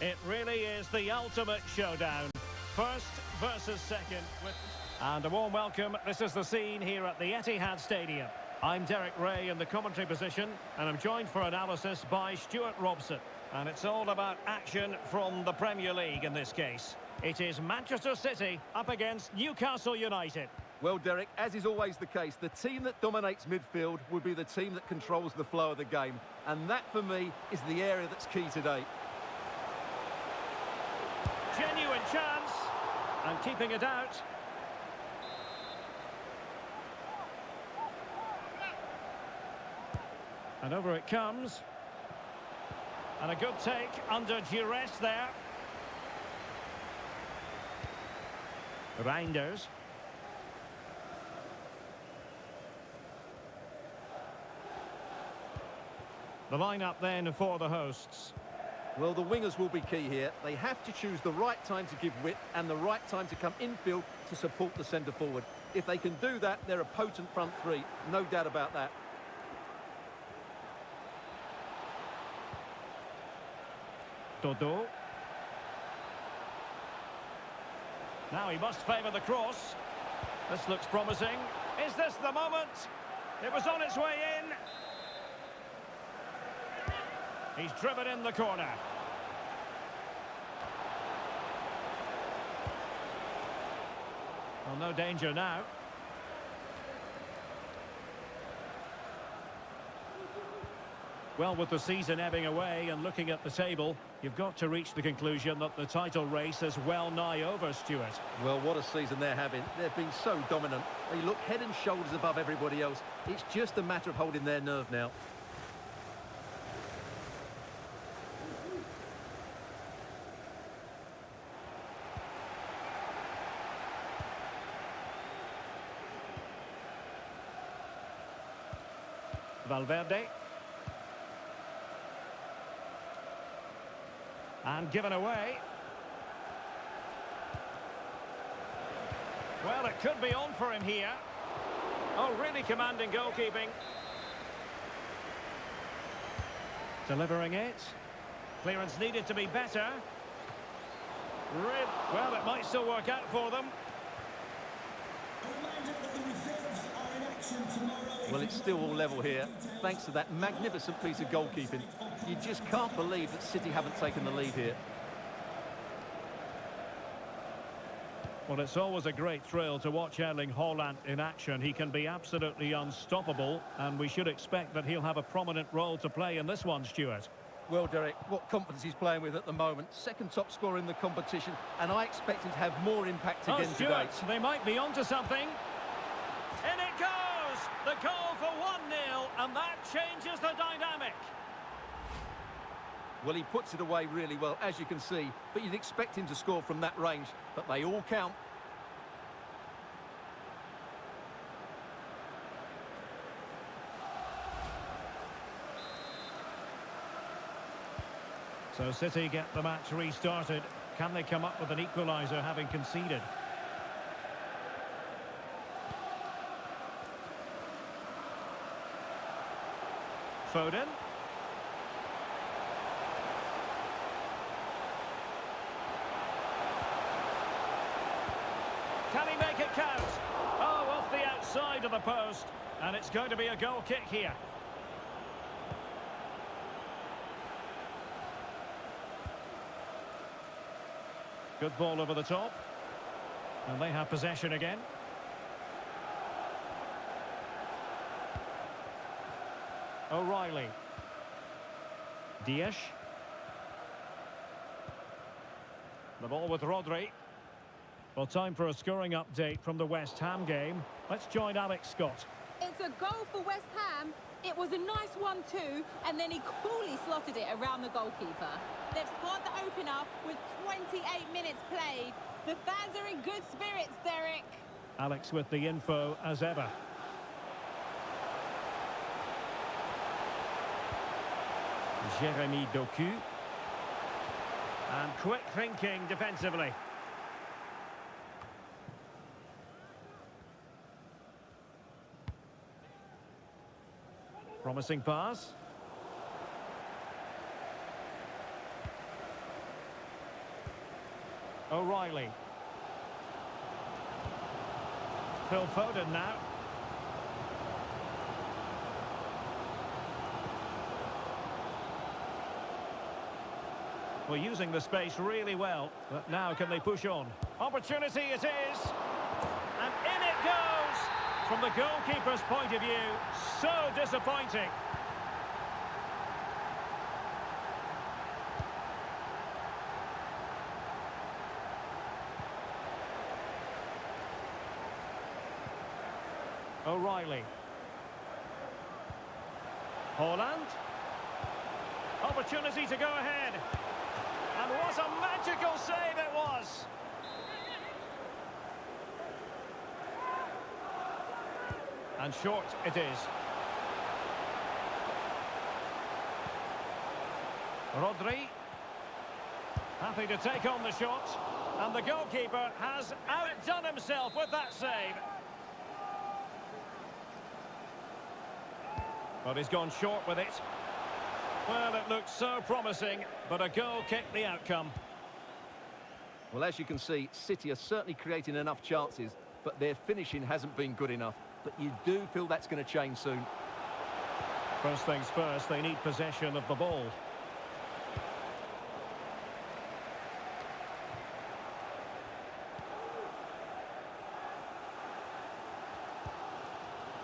It really is the ultimate showdown. First versus second. And a warm welcome. This is the scene here at the Etihad Stadium. I'm Derek Ray in the commentary position, and I'm joined for analysis by Stuart Robson. And it's all about action from the Premier League in this case. It is Manchester City up against Newcastle United. Well, Derek, as is always the case, the team that dominates midfield will be the team that controls the flow of the game. And that, for me, is the area that's key today. Genuine chance, and keeping it out. And over it comes. And a good take under duress there. Reinders. The lineup then for the hosts. Well, the wingers will be key here. They have to choose the right time to give width and the right time to come infield to support the centre forward. If they can do that, they're a potent front three. No doubt about that. Dodo. Now he must favour the cross. This looks promising. Is this the moment? It was on its way in. He's driven in the corner. Well, no danger now. Well, with the season ebbing away and looking at the table, you've got to reach the conclusion that the title race is well nigh over, Stuart. Well, what a season they're having. They've been so dominant. They look head and shoulders above everybody else. It's just a matter of holding their nerve now. Valverde. And given away. Well, it could be on for him here. Oh, really commanding goalkeeping. Delivering it. Clearance needed to be better. Well, it might still work out for them. Well, it's still all level here, thanks to that magnificent piece of goalkeeping. You just can't believe that City haven't taken the lead here. Well, it's always a great thrill to watch Erling Haaland in action. He can be absolutely unstoppable, and we should expect that he'll have a prominent role to play in this one, Stuart. Well, Derek, what confidence he's playing with at the moment. Second top scorer in the competition, and I expect him to have more impact again today. Stuart, they might be onto something. In it goes! The goal for 1-0, and that changes the dynamic. Well, he puts it away really well, as you can see, but you'd expect him to score from that range, but they all count. So City get the match restarted. Can they come up with an equaliser having conceded? Foden. Can he make it count? Oh, off the outside of the post. And it's going to be a goal kick here. Good ball over the top. And they have possession again. O'Reilly. Dias. The ball with Rodri. Well, time for a scoring update from the West Ham game. Let's join Alex Scott. It's a goal for West Ham. It was a nice 1-2, and then he coolly slotted it around the goalkeeper. They've scored the opener with 28 minutes played. The fans are in good spirits, Derek. Alex with the info as ever. Jeremy Doku. And quick thinking defensively. Promising pass. O'Reilly. Phil Foden now. We're using the space really well, but now can they push on? Opportunity it is, and in it goes! From the goalkeeper's point of view, so disappointing. O'Reilly. Haaland. Opportunity to go ahead. And what a magical save it was! And short it is. Rodri. Happy to take on the shot. And the goalkeeper has outdone himself with that save. But he's gone short with it. Well, it looked so promising, but a goal kicked the outcome. Well, as you can see, City are certainly creating enough chances, but their finishing hasn't been good enough. But you do feel that's going to change soon. First things first, they need possession of the ball.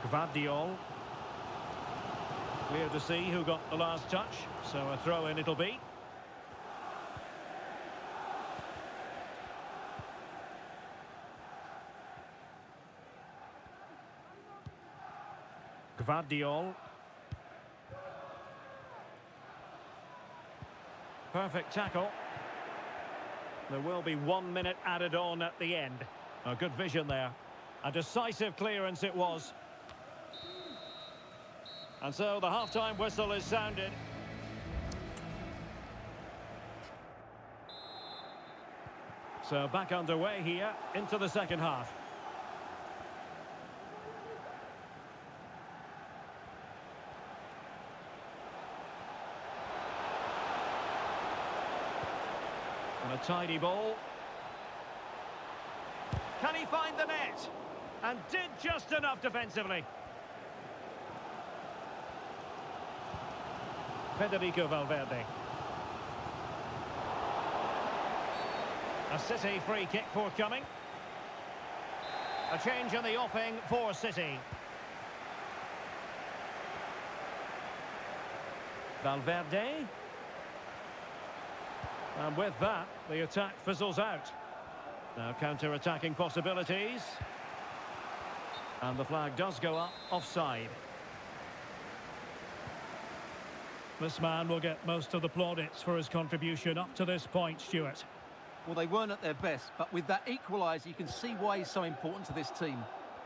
Gvardiol. Clear to see who got the last touch, so a throw-in it'll be. Gvardiol. Perfect tackle. There will be 1 minute added on at the end. A good vision there. A decisive clearance it was. And so the half-time whistle is sounded. So back underway here into the second half. And a tidy ball. Can he find the net? And did just enough defensively. Federico Valverde. A City free kick forthcoming. A change in the offing for City. Valverde. And with that, the attack fizzles out. Now counter-attacking possibilities. And the flag does go up offside. This man will get most of the plaudits for his contribution up to this point, Stuart. Well, they weren't at their best, but with that equaliser, you can see why he's so important to this team.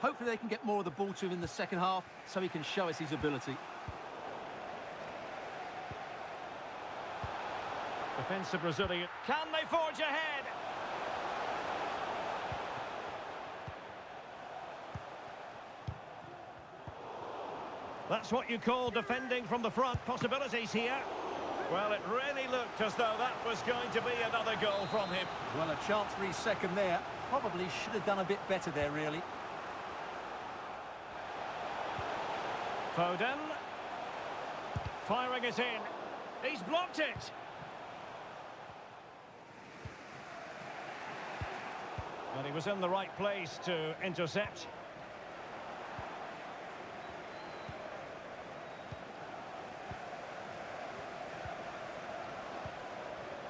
Hopefully they can get more of the ball to him in the second half so he can show us his ability. Defensive Brazilian. Can they forge ahead? That's what you call defending from the front. Possibilities here. Well, it really looked as though that was going to be another goal from him. Well, a chance for his second there. Probably should have done a bit better there, really. Foden. Firing it in. He's blocked it. And he was in the right place to intercept.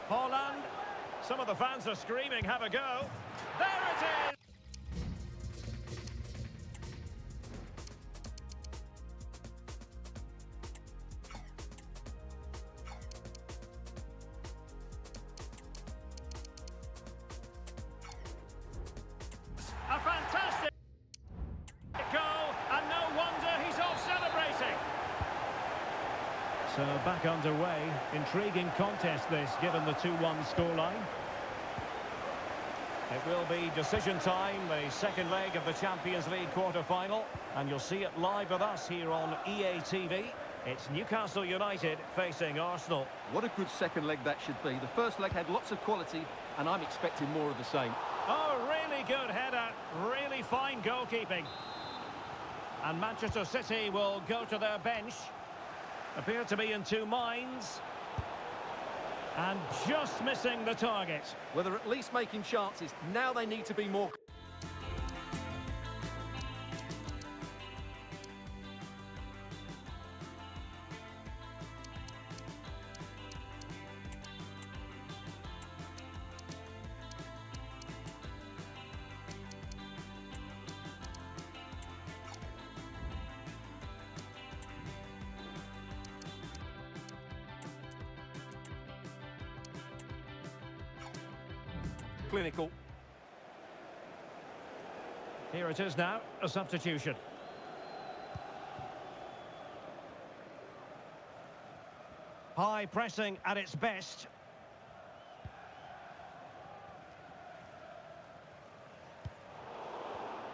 Haaland. Some of the fans are screaming, have a go. There it is! A fantastic goal, and no wonder he's off celebrating. So back underway. Intriguing contest this, given the 2-1 scoreline. It will be decision time, the second leg of the Champions League quarter-final. And you'll see it live with us here on EA TV. It's Newcastle United facing Arsenal. What a good second leg that should be. The first leg had lots of quality, and I'm expecting more of the same. Oh, really good header. Really fine goalkeeping. And Manchester City will go to their bench. Appear to be in two minds. And just missing the target. Well, they're at least making chances. Now they need to be more... clinical. Here it is now, a substitution. High pressing at its best.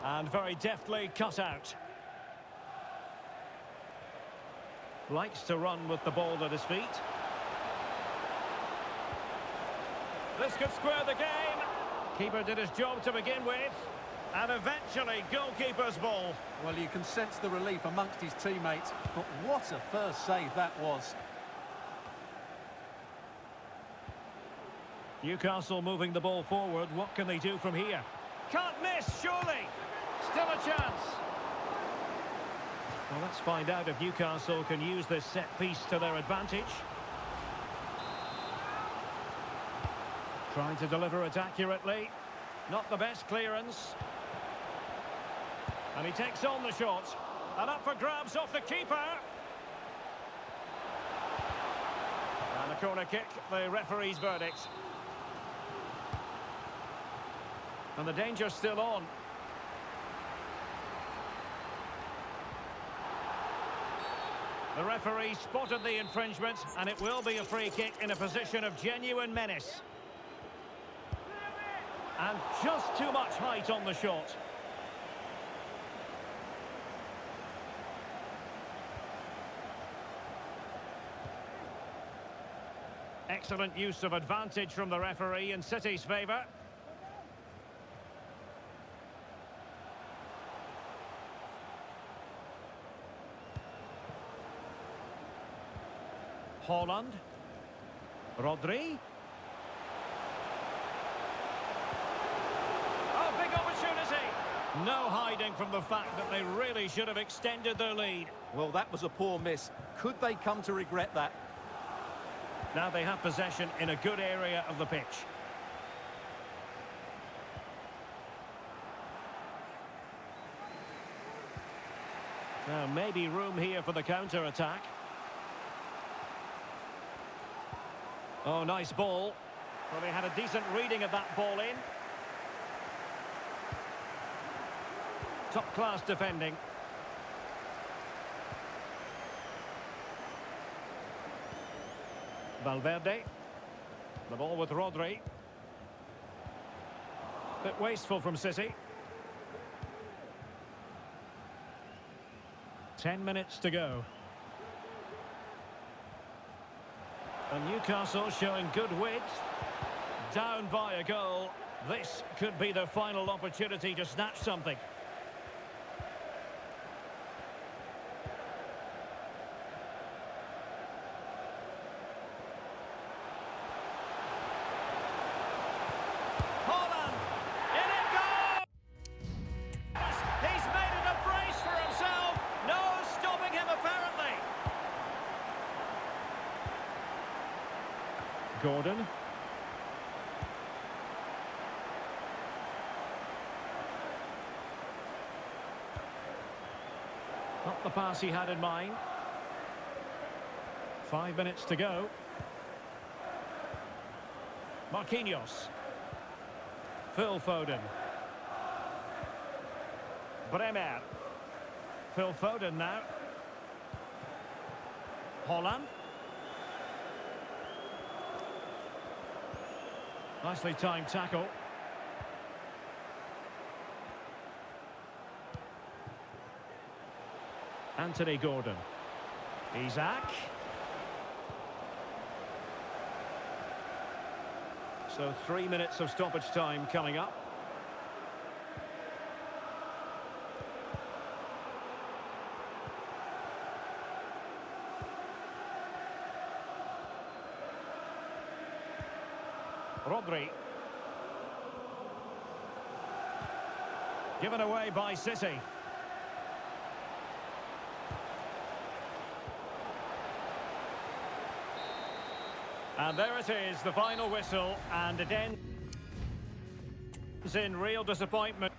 And very deftly cut out. Likes to run with the ball at his feet. This could square the game. Keeper did his job to begin with. And eventually, goalkeeper's ball. Well, you can sense the relief amongst his teammates. But what a first save that was. Newcastle moving the ball forward. What can they do from here? Can't miss, surely. Still a chance. Well, let's find out if Newcastle can use this set piece to their advantage. Trying to deliver it accurately. Not the best clearance. And he takes on the shot. And up for grabs off the keeper. And a corner kick, the referee's verdict. And the danger's still on. The referee spotted the infringement, and it will be a free kick in a position of genuine menace. And just too much height on the shot. Excellent use of advantage from the referee in City's favour. Haaland. Rodri. Oh, big opportunity. No hiding from the fact that they really should have extended their lead. Well, that was a poor miss. Could they come to regret that? Now they have possession in a good area of the pitch. Now maybe room here for the counter-attack. Oh, nice ball. Well, they had a decent reading of that ball in. Top-class defending. Valverde. The ball with Rodri. Bit wasteful from City. 10 minutes to go. And Newcastle showing good width. Down by a goal. This could be their final opportunity to snatch something. Haaland! In it goes! He's made it a brace for himself. No stopping him apparently. Gordon. Not the pass he had in mind. 5 minutes to go. Marquinhos. Phil Foden. Bremer. Phil Foden now. Haaland. Nicely timed tackle. Anthony Gordon. Isaac. So 3 minutes of stoppage time coming up. Rodri. Given away by City. And there it is, the final whistle, and it ends in real disappointment.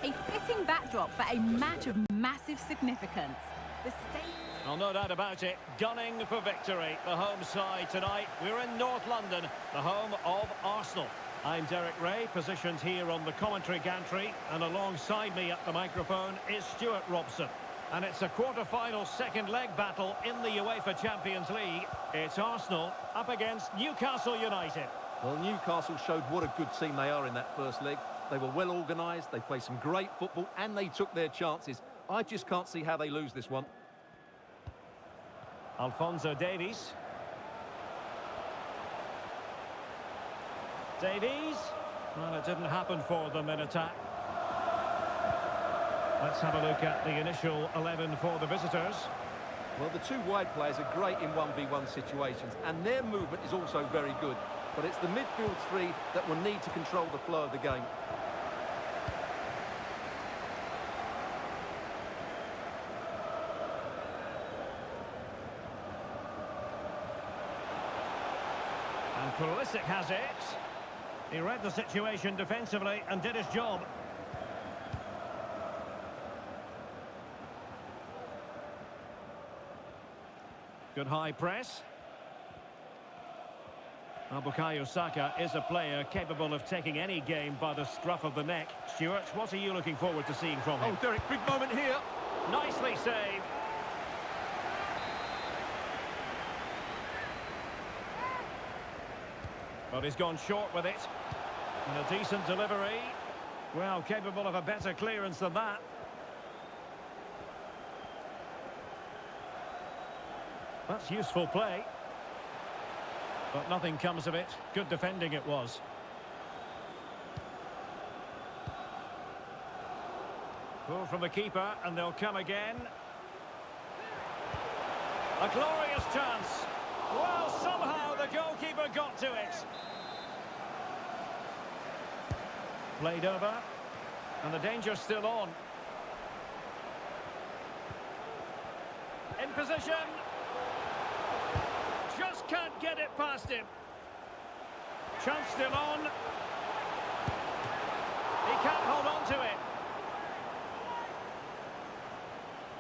A fitting backdrop for a match of massive significance. The state... Well, no doubt about it, gunning for victory. The home side tonight, we're in North London, the home of Arsenal. I'm Derek Ray, positioned here on the commentary gantry, and alongside me at the microphone is Stuart Robson. And it's a quarter-final second leg battle in the UEFA Champions League. It's Arsenal up against Newcastle United. Well, Newcastle showed what a good team they are in that first leg. They were well organised, they played some great football, and they took their chances. I just can't see how they lose this one. Alphonso Davies. Davies. Well, it didn't happen for them in attack. Let's have a look at the initial 11 for the visitors. Well, the two wide players are great in 1v1 situations, and their movement is also very good. But it's the midfield three that will need to control the flow of the game. And Pulisic has it. He read the situation defensively and did his job. Good high press. Well, Bukayo Saka is a player capable of taking any game by the scruff of the neck. Stuart, what are you looking forward to seeing from him? Oh, Derek, big moment here. Nicely saved. But he's gone short with it. And a decent delivery. Well, capable of a better clearance than that. That's useful play. But nothing comes of it. Good defending it was. Pull from the keeper, and they'll come again. A glorious chance. Well, somehow the goalkeeper got to it. Played over. And the danger's still on. In position. Just can't get it past him. Chance still on. He can't hold on to it.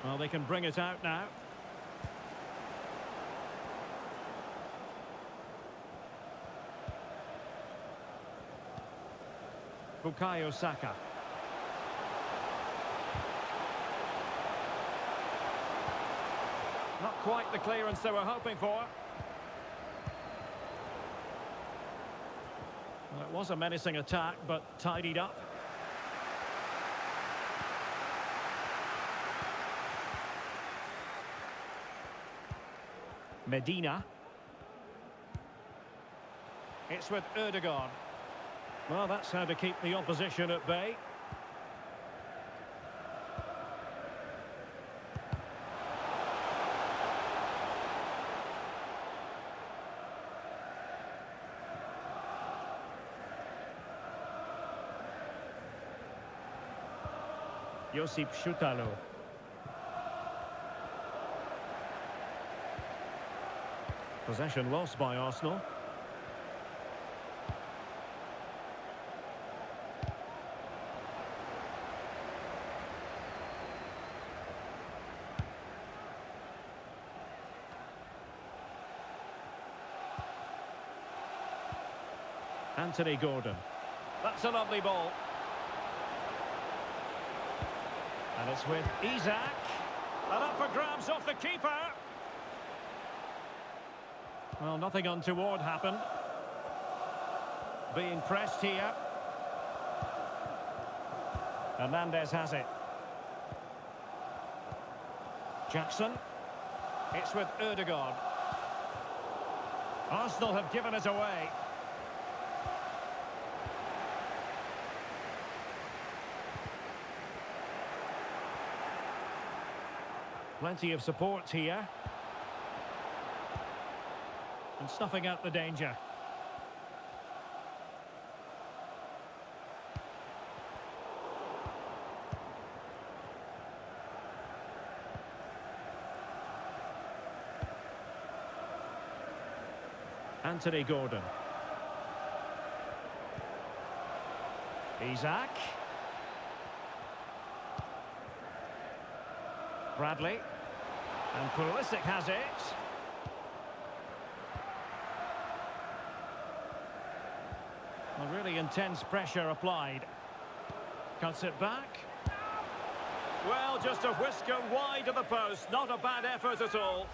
Well, they can bring it out now. Bukayo Saka. Not quite the clearance they were hoping for. Well, it was a menacing attack, but tidied up. Medina. It's with Ødegaard. Well, that's how to keep the opposition at bay. Josip Šutalo. Possession lost by Arsenal. Anthony Gordon. That's a lovely ball. And it's with Isak. And up for grabs off the keeper. Well, nothing untoward happened. Being pressed here. Hernandez has it. Jackson. It's with Ødegaard. Arsenal have given it away. Plenty of support here. And snuffing out the danger. Anthony Gordon. Isak. Bradley. And Pulisic has it. Well, really intense pressure applied. Cuts it back. Well, just a whisker wide of the post. Not a bad effort at all.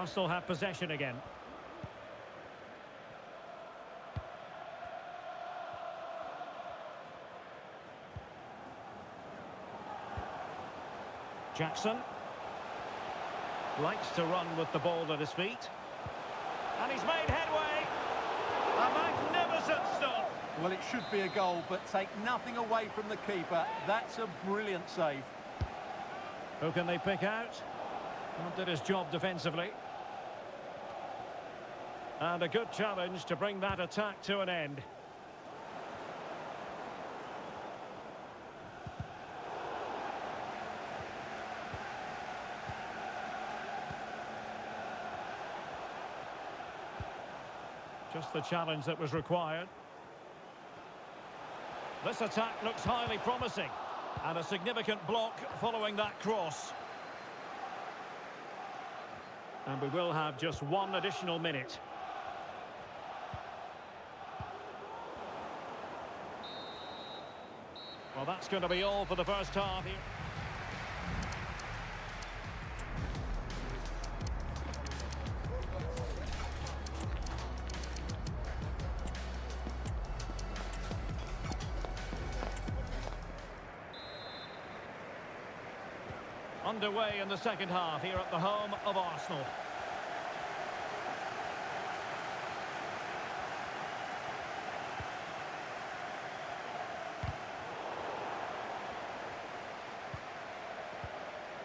Arsenal have possession again. Jackson likes to run with the ball at his feet. And he's made headway. A magnificent stop. Well, it should be a goal, but take nothing away from the keeper. That's a brilliant save. Who can they pick out? Well, did his job defensively. And a good challenge to bring that attack to an end. Just the challenge that was required. This attack looks highly promising. And a significant block following that cross. And we will have just one additional minute. Well, that's going to be all for the first half here. Underway in the second half here at the home of Arsenal.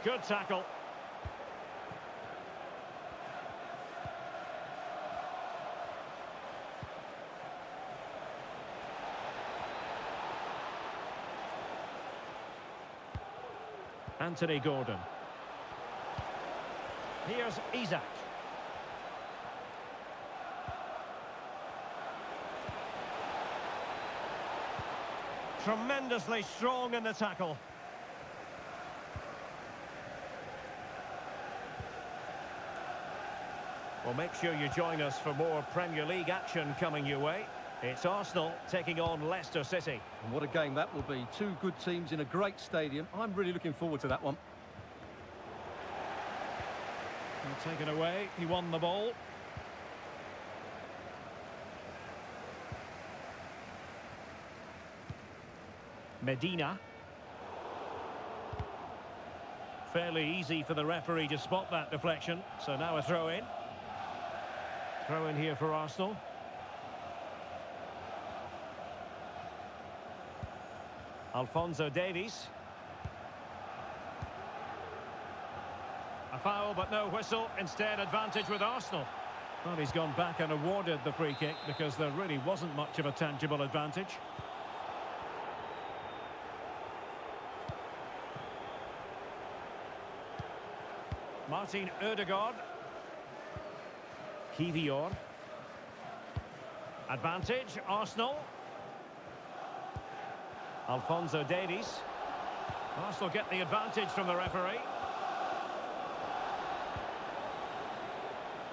Good tackle. Anthony Gordon. Here's Isak. Tremendously strong in the tackle. Well, make sure you join us for more Premier League action coming your way. It's Arsenal taking on Leicester City. And what a game that will be. Two good teams in a great stadium. I'm really looking forward to that one. And taken away, he won the ball. Medina. Fairly easy for the referee to spot that deflection. So now a throw-in. Throw-in here for Arsenal. Alphonso Davies. A foul, but no whistle. Instead, advantage with Arsenal. Well, he's gone back and awarded the free kick because there really wasn't much of a tangible advantage. Martin Ødegaard. Kivior. Advantage, Arsenal. Alphonso Davies. Arsenal get the advantage from the referee.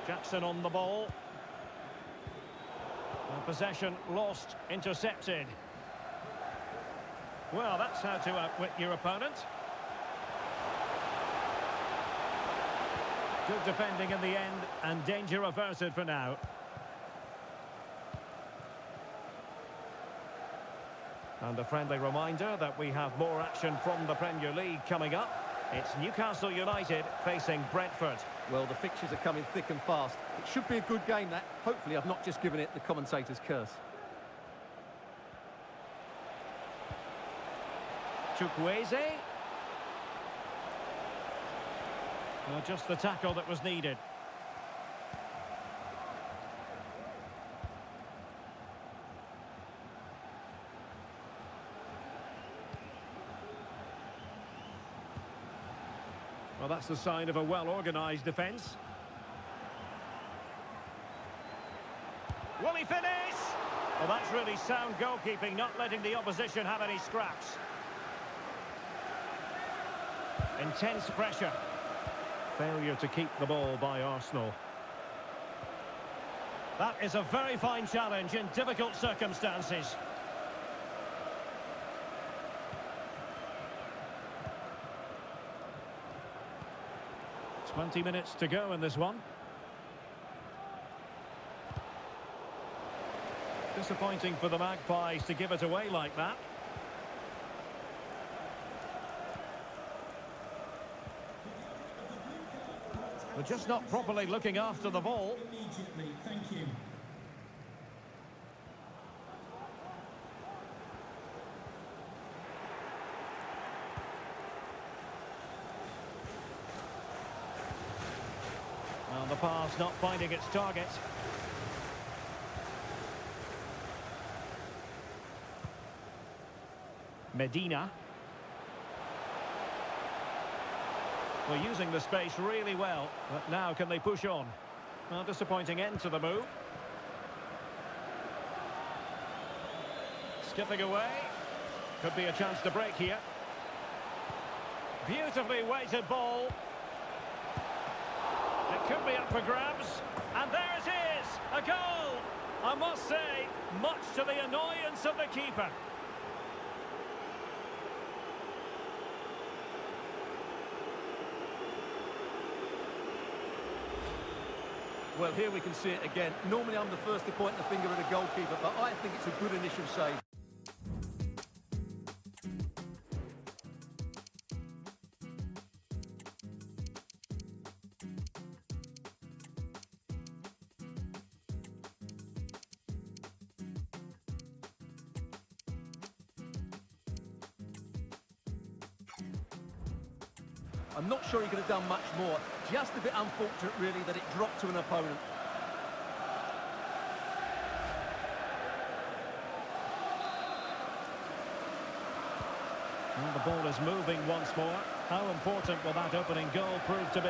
Jackson on the ball. And possession lost, intercepted. Well, that's how to outwit your opponent. Good defending in the end, and danger averted for now. And a friendly reminder that we have more action from the Premier League coming up. It's Newcastle United facing Brentford. Well, the fixtures are coming thick and fast. It should be a good game, that. Hopefully, I've not just given it the commentator's curse. Chukwueze. Well, just the tackle that was needed. Well, that's the sign of a well-organised defence. Will he finish? Well, that's really sound goalkeeping, not letting the opposition have any scraps. Intense pressure. Failure to keep the ball by Arsenal. That is a very fine challenge in difficult circumstances. "20 minutes to go in this one. Disappointing for the Magpies to give it away like that. They're just not properly looking after the ball. Immediately, thank you. And the pass not finding its target. Medina. Well, using the space really well, but now can they push on? Well, disappointing end to the move. Skipping away. Could be a chance to break here. Beautifully weighted ball. It could be up for grabs. And there it is! A goal! I must say, much to the annoyance of the keeper. Well, here we can see it again. Normally I'm the first to point the finger at a goalkeeper, but I think it's a good initial save. I'm not sure he could have done much more. Just a bit unfortunate, really, that it dropped to an opponent. And the ball is moving once more. How important will that opening goal prove to be?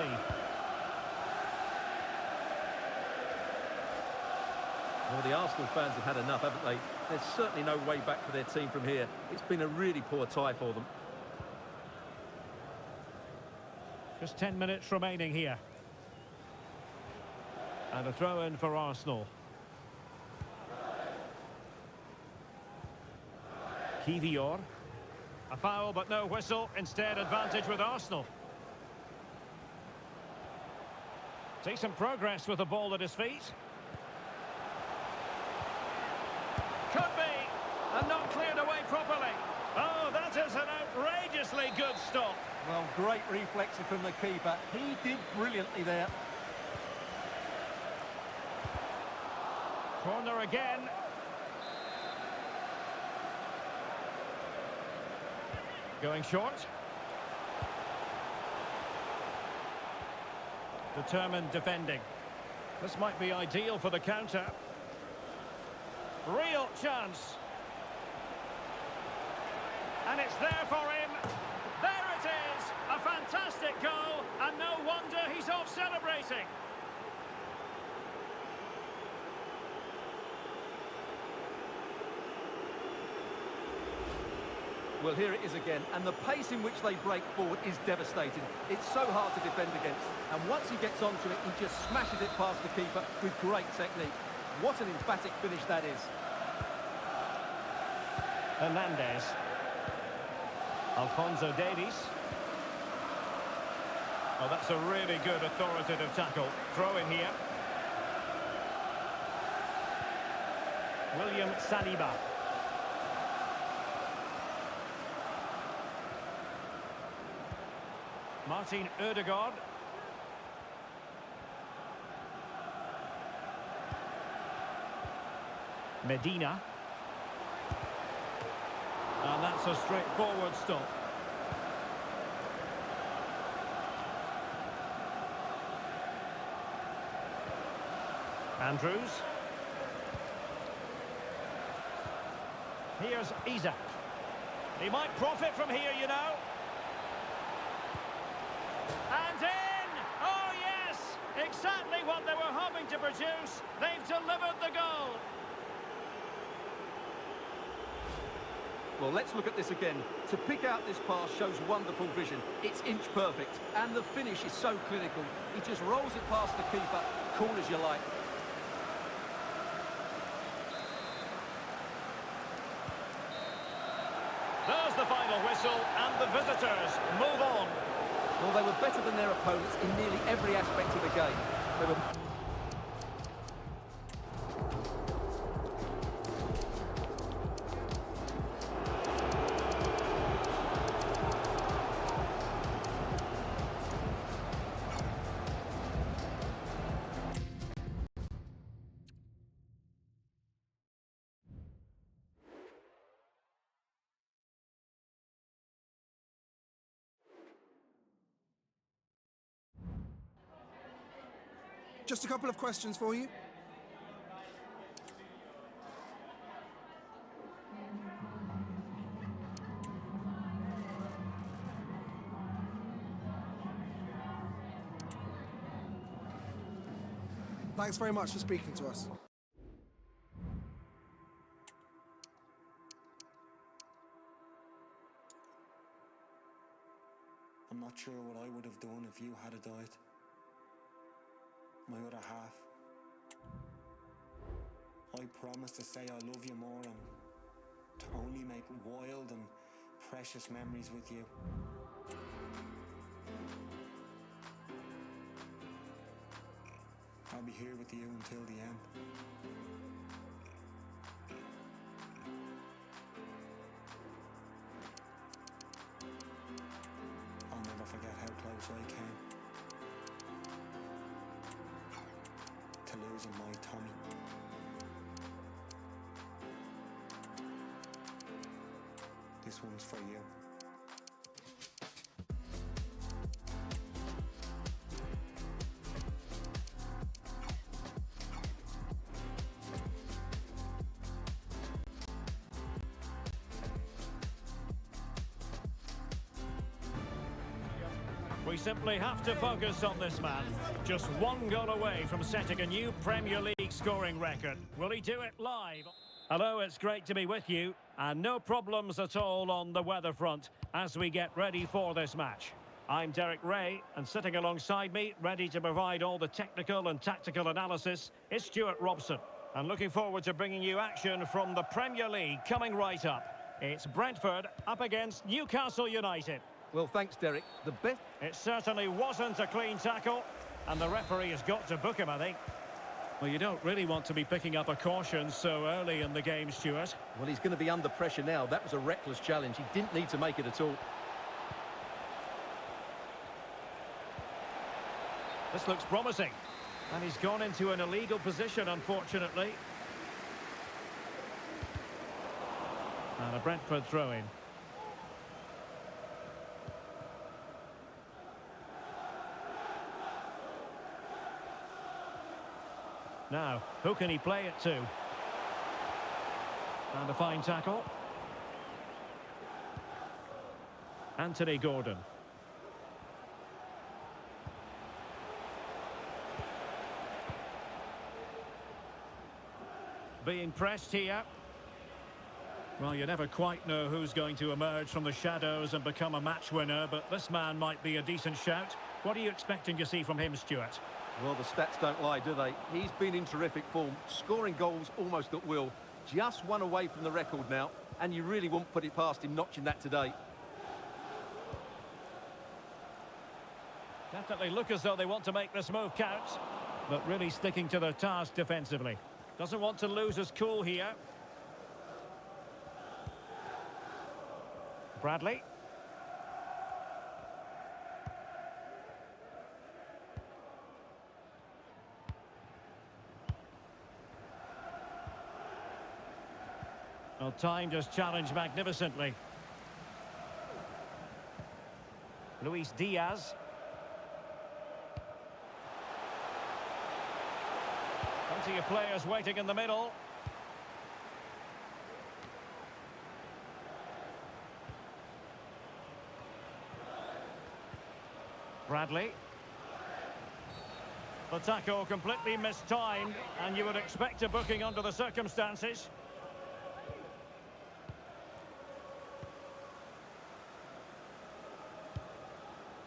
Well, the Arsenal fans have had enough, haven't they? There's certainly no way back for their team from here. It's been a really poor tie for them. Just 10 minutes remaining here. And a throw-in for Arsenal. Kivior. A foul, but no whistle. Instead, advantage with Arsenal. Decent progress with the ball at his feet. Could be, and not cleared away properly. Oh, that is an outrageously good stop. Well, great reflex from the keeper. He did brilliantly there. Corner again. Going short. Determined defending. This might be ideal for the counter. Real chance. And it's there for him. There it is. A fantastic goal. And no wonder he's off celebrating. Well, here it is again, and the pace in which they break forward is devastating. It's so hard to defend against, and once he gets onto it, he just smashes it past the keeper with great technique. What an emphatic finish that is. Hernandez. Alphonso Davies. Oh, that's a really good authoritative tackle. Throw in here. William Saliba. Martin Ødegaard. Medina. And that's a straightforward stop. Andrews. Here's Isak. He might profit from here, you know. And in! Oh, yes! Exactly what they were hoping to produce. They've delivered the goal. Well, let's look at this again. To pick out this pass shows wonderful vision. It's inch perfect, and the finish is so clinical. He just rolls it past the keeper, cool as you like. There's the final whistle, and the visitors move on. Well, they were better than their opponents in nearly every aspect of the game. They were... Just a couple of questions for you. Thanks very much for speaking to us. I'm not sure what I would have done if you had died. My other half. I promise to say I love you more and to only make wild and precious memories with you. I'll be here with you until the end. I'll never forget how close I came to losing my Tommy. This one's for you. We simply have to focus on this man. Just one goal away from setting a new Premier League scoring record. Will he do it live? Hello, it's great to be with you. And no problems at all on the weather front as we get ready for this match. I'm Derek Ray, and sitting alongside me, ready to provide all the technical and tactical analysis, is Stuart Robson. And looking forward to bringing you action from the Premier League coming right up. It's Brentford up against Newcastle United. Well, thanks, Derek. The best... It certainly wasn't a clean tackle, and the referee has got to book him, I think. Well, you don't really want to be picking up a caution so early in the game, Stuart. Well, he's going to be under pressure now. That was a reckless challenge. He didn't need to make it at all. This looks promising. And he's gone into an illegal position, unfortunately. And a Brentford throw-in. Now, who can he play it to? And a fine tackle. Anthony Gordon. Being pressed here. Well, you never quite know who's going to emerge from the shadows and become a match winner, but this man might be a decent shout. What are you expecting to see from him, Stuart? Well, the stats don't lie, do they? He's been in terrific form, scoring goals almost at will. Just one away from the record now, and you really wouldn't put it past him notching that today. Definitely look as though they want to make this move count, but really sticking to their task defensively. Doesn't want to lose his cool here. Bradley. Well, time just challenged magnificently. Luis Diaz. Plenty of players waiting in the middle. Bradley. The tackle completely mistimed, and you would expect a booking under the circumstances.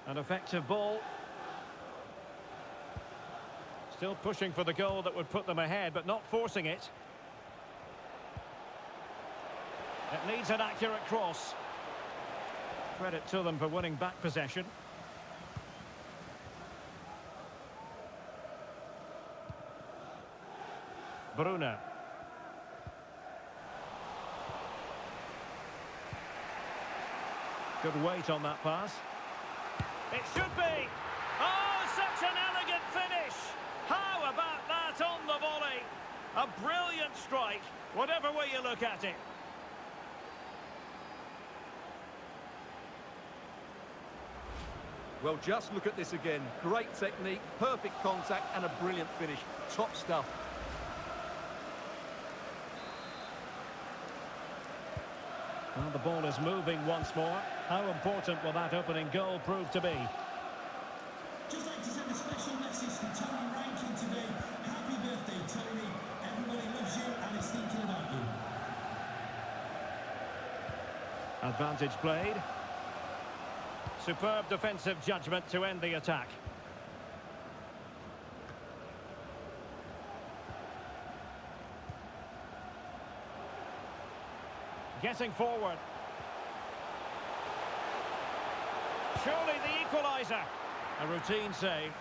An effective ball. Still pushing for the goal that would put them ahead, but not forcing it. It needs an accurate cross. Credit to them for winning back possession. Bruno. Good weight on that pass. It should be! Oh, such an elegant finish! How about that on the volley? A brilliant strike, whatever way you look at it. Well, just look at this again. Great technique, perfect contact, and a brilliant finish. Top stuff. Well, the ball is moving once more. How important will that opening goal prove to be? Just like to send a special message to Tony Rankin today. Happy birthday, Tony. Everybody loves you and is thinking about you. Advantage played. Superb defensive judgment to end the attack. Getting forward. Surely the equaliser. A routine save.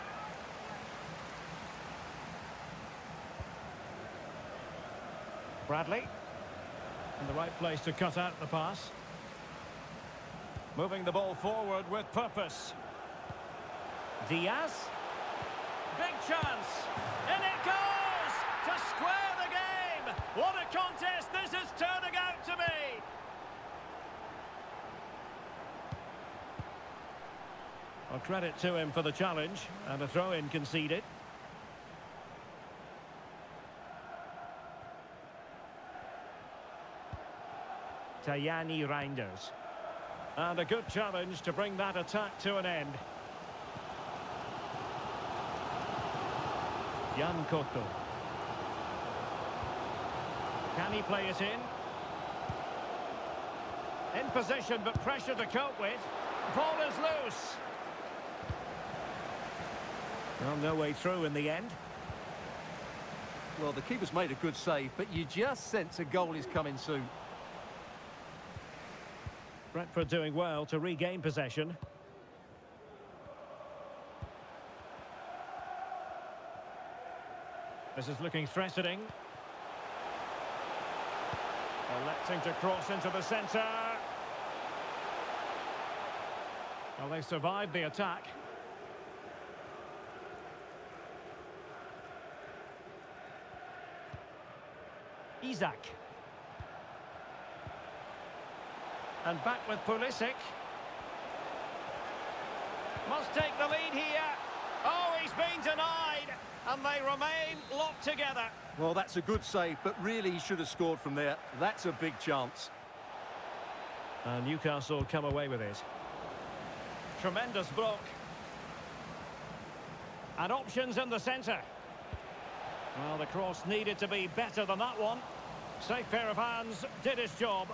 Bradley. In the right place to cut out the pass. Moving the ball forward with purpose. Diaz. Big chance. In it goes! To square the game! What a contest this is turning out to be! Well, credit to him for the challenge, and a throw-in conceded. Tajani Reinders. And a good challenge to bring that attack to an end. Jan Cotto. Can he play it in? In position, but pressure to cope with. Ball is loose. Well, no way through in the end. Well, the keeper's made a good save, but you just sense a goal is coming soon. Brentford doing well to regain possession. This is looking threatening. Electing to cross into the centre. Well, they survived the attack. Isak. And back with Pulisic. Must take the lead here. Oh, he's been denied. And they remain locked together. Well, that's a good save, but really he should have scored from there. That's a big chance. And Newcastle come away with it. Tremendous block. And options in the centre. Well, the cross needed to be better than that one. Safe pair of hands, did his job.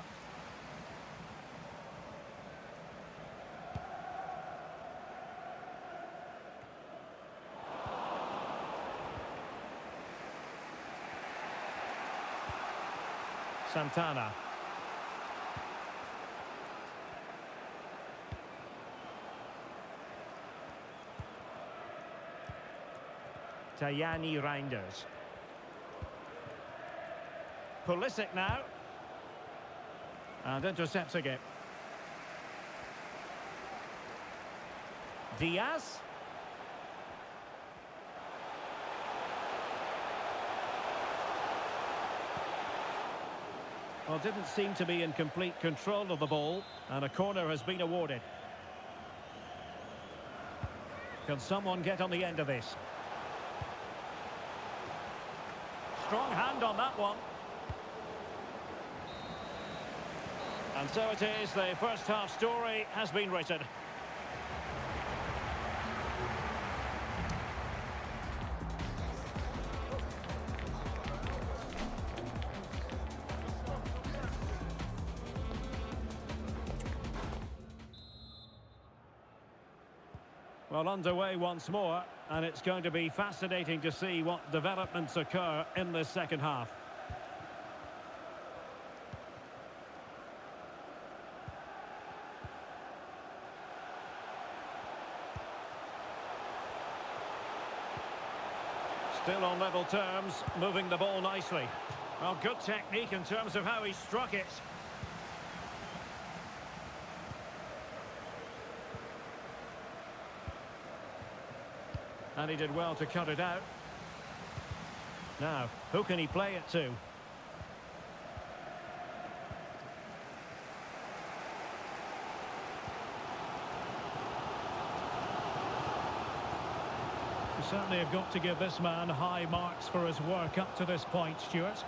Santana. Tajani Reinders. Pulisic now. And intercepting it. Diaz. Well, didn't seem to be in complete control of the ball, and a corner has been awarded. Can someone get on the end of this? Strong hand on that one. And so it is, the first half story has been written. Well, underway once more, and it's going to be fascinating to see what developments occur in this second half. Still on level terms, moving the ball nicely. Well, good technique in terms of how he struck it. And he did well to cut it out. Now, who can he play it to? You certainly have got to give this man high marks for his work up to this point, Stuart.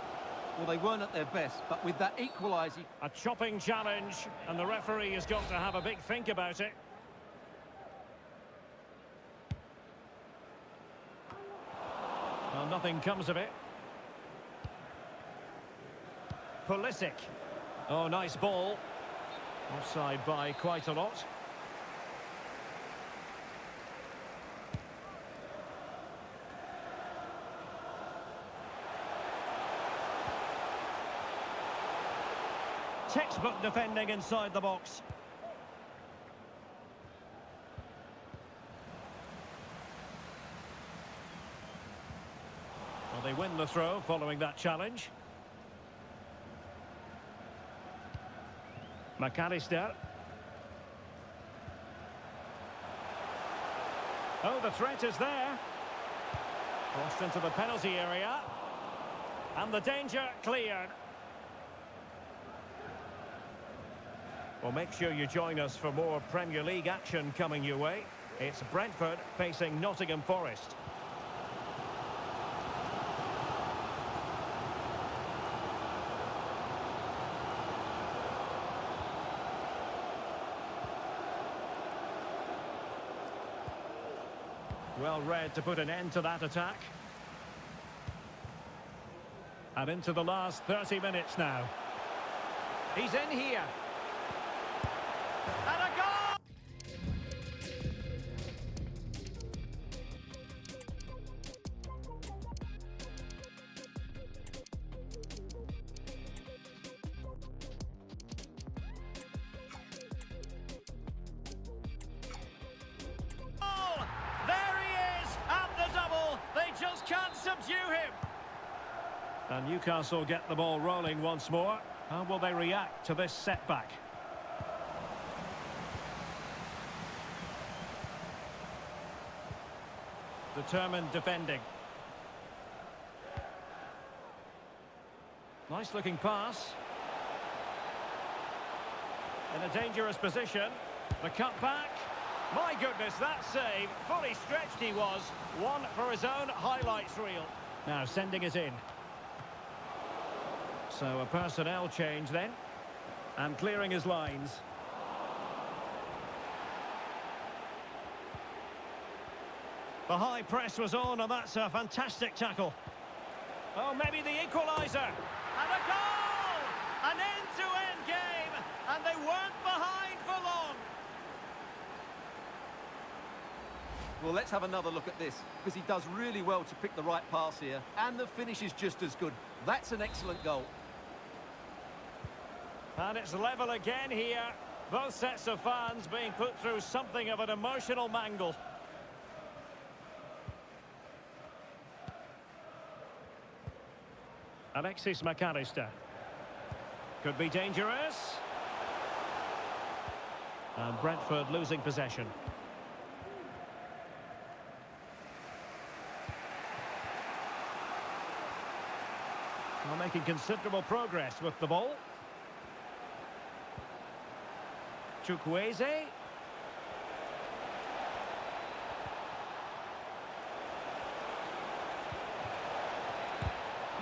Well, they weren't at their best, but with that equaliser... A chopping challenge, and the referee has got to have a big think about it. Well, nothing comes of it. Pulisic. Oh, nice ball. Offside by quite a lot. Textbook defending inside the box. Well, they win the throw following that challenge. McAllister. Oh, the threat is there. Crossed into the penalty area. And the danger cleared. Well, make sure you join us for more Premier League action coming your way. It's Brentford facing Nottingham Forest. Well read to put an end to that attack. And into the last 30 minutes now. He's in here. And a goal! There he is, at the double. They just can't subdue him. And Newcastle get the ball rolling once more. How will they react to this setback? Determined defending. Nice looking pass. In a dangerous position. The cut back. My goodness, that save. Fully stretched he was. One for his own highlights reel. Now sending it in. So a personnel change then. And clearing his lines. The high press was on, and that's a fantastic tackle. Oh, maybe the equaliser. And a goal! An end-to-end game, and they weren't behind for long. Well, let's have another look at this, because he does really well to pick the right pass here, and the finish is just as good. That's an excellent goal. And it's level again here. Both sets of fans being put through something of an emotional mangle. Alexis McAllister. Could be dangerous. And Brentford losing possession. Well, making considerable progress with the ball. Chukwueze.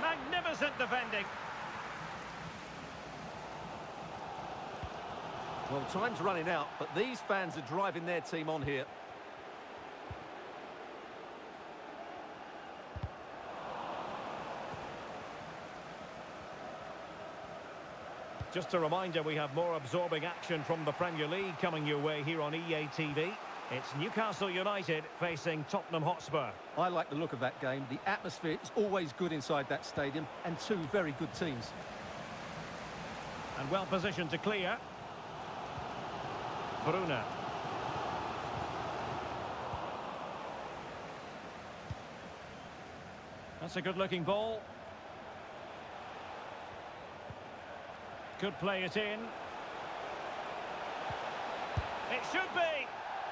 Magnificent defending. Well, time's running out, but these fans are driving their team on here. Just a reminder, we have more absorbing action from the Premier League coming your way here on EA TV. It's Newcastle United facing Tottenham Hotspur. I like the look of that game. The atmosphere is always good inside that stadium, and two very good teams. And well positioned to clear. Bruna. That's a good-looking ball. Could play it in. It should be.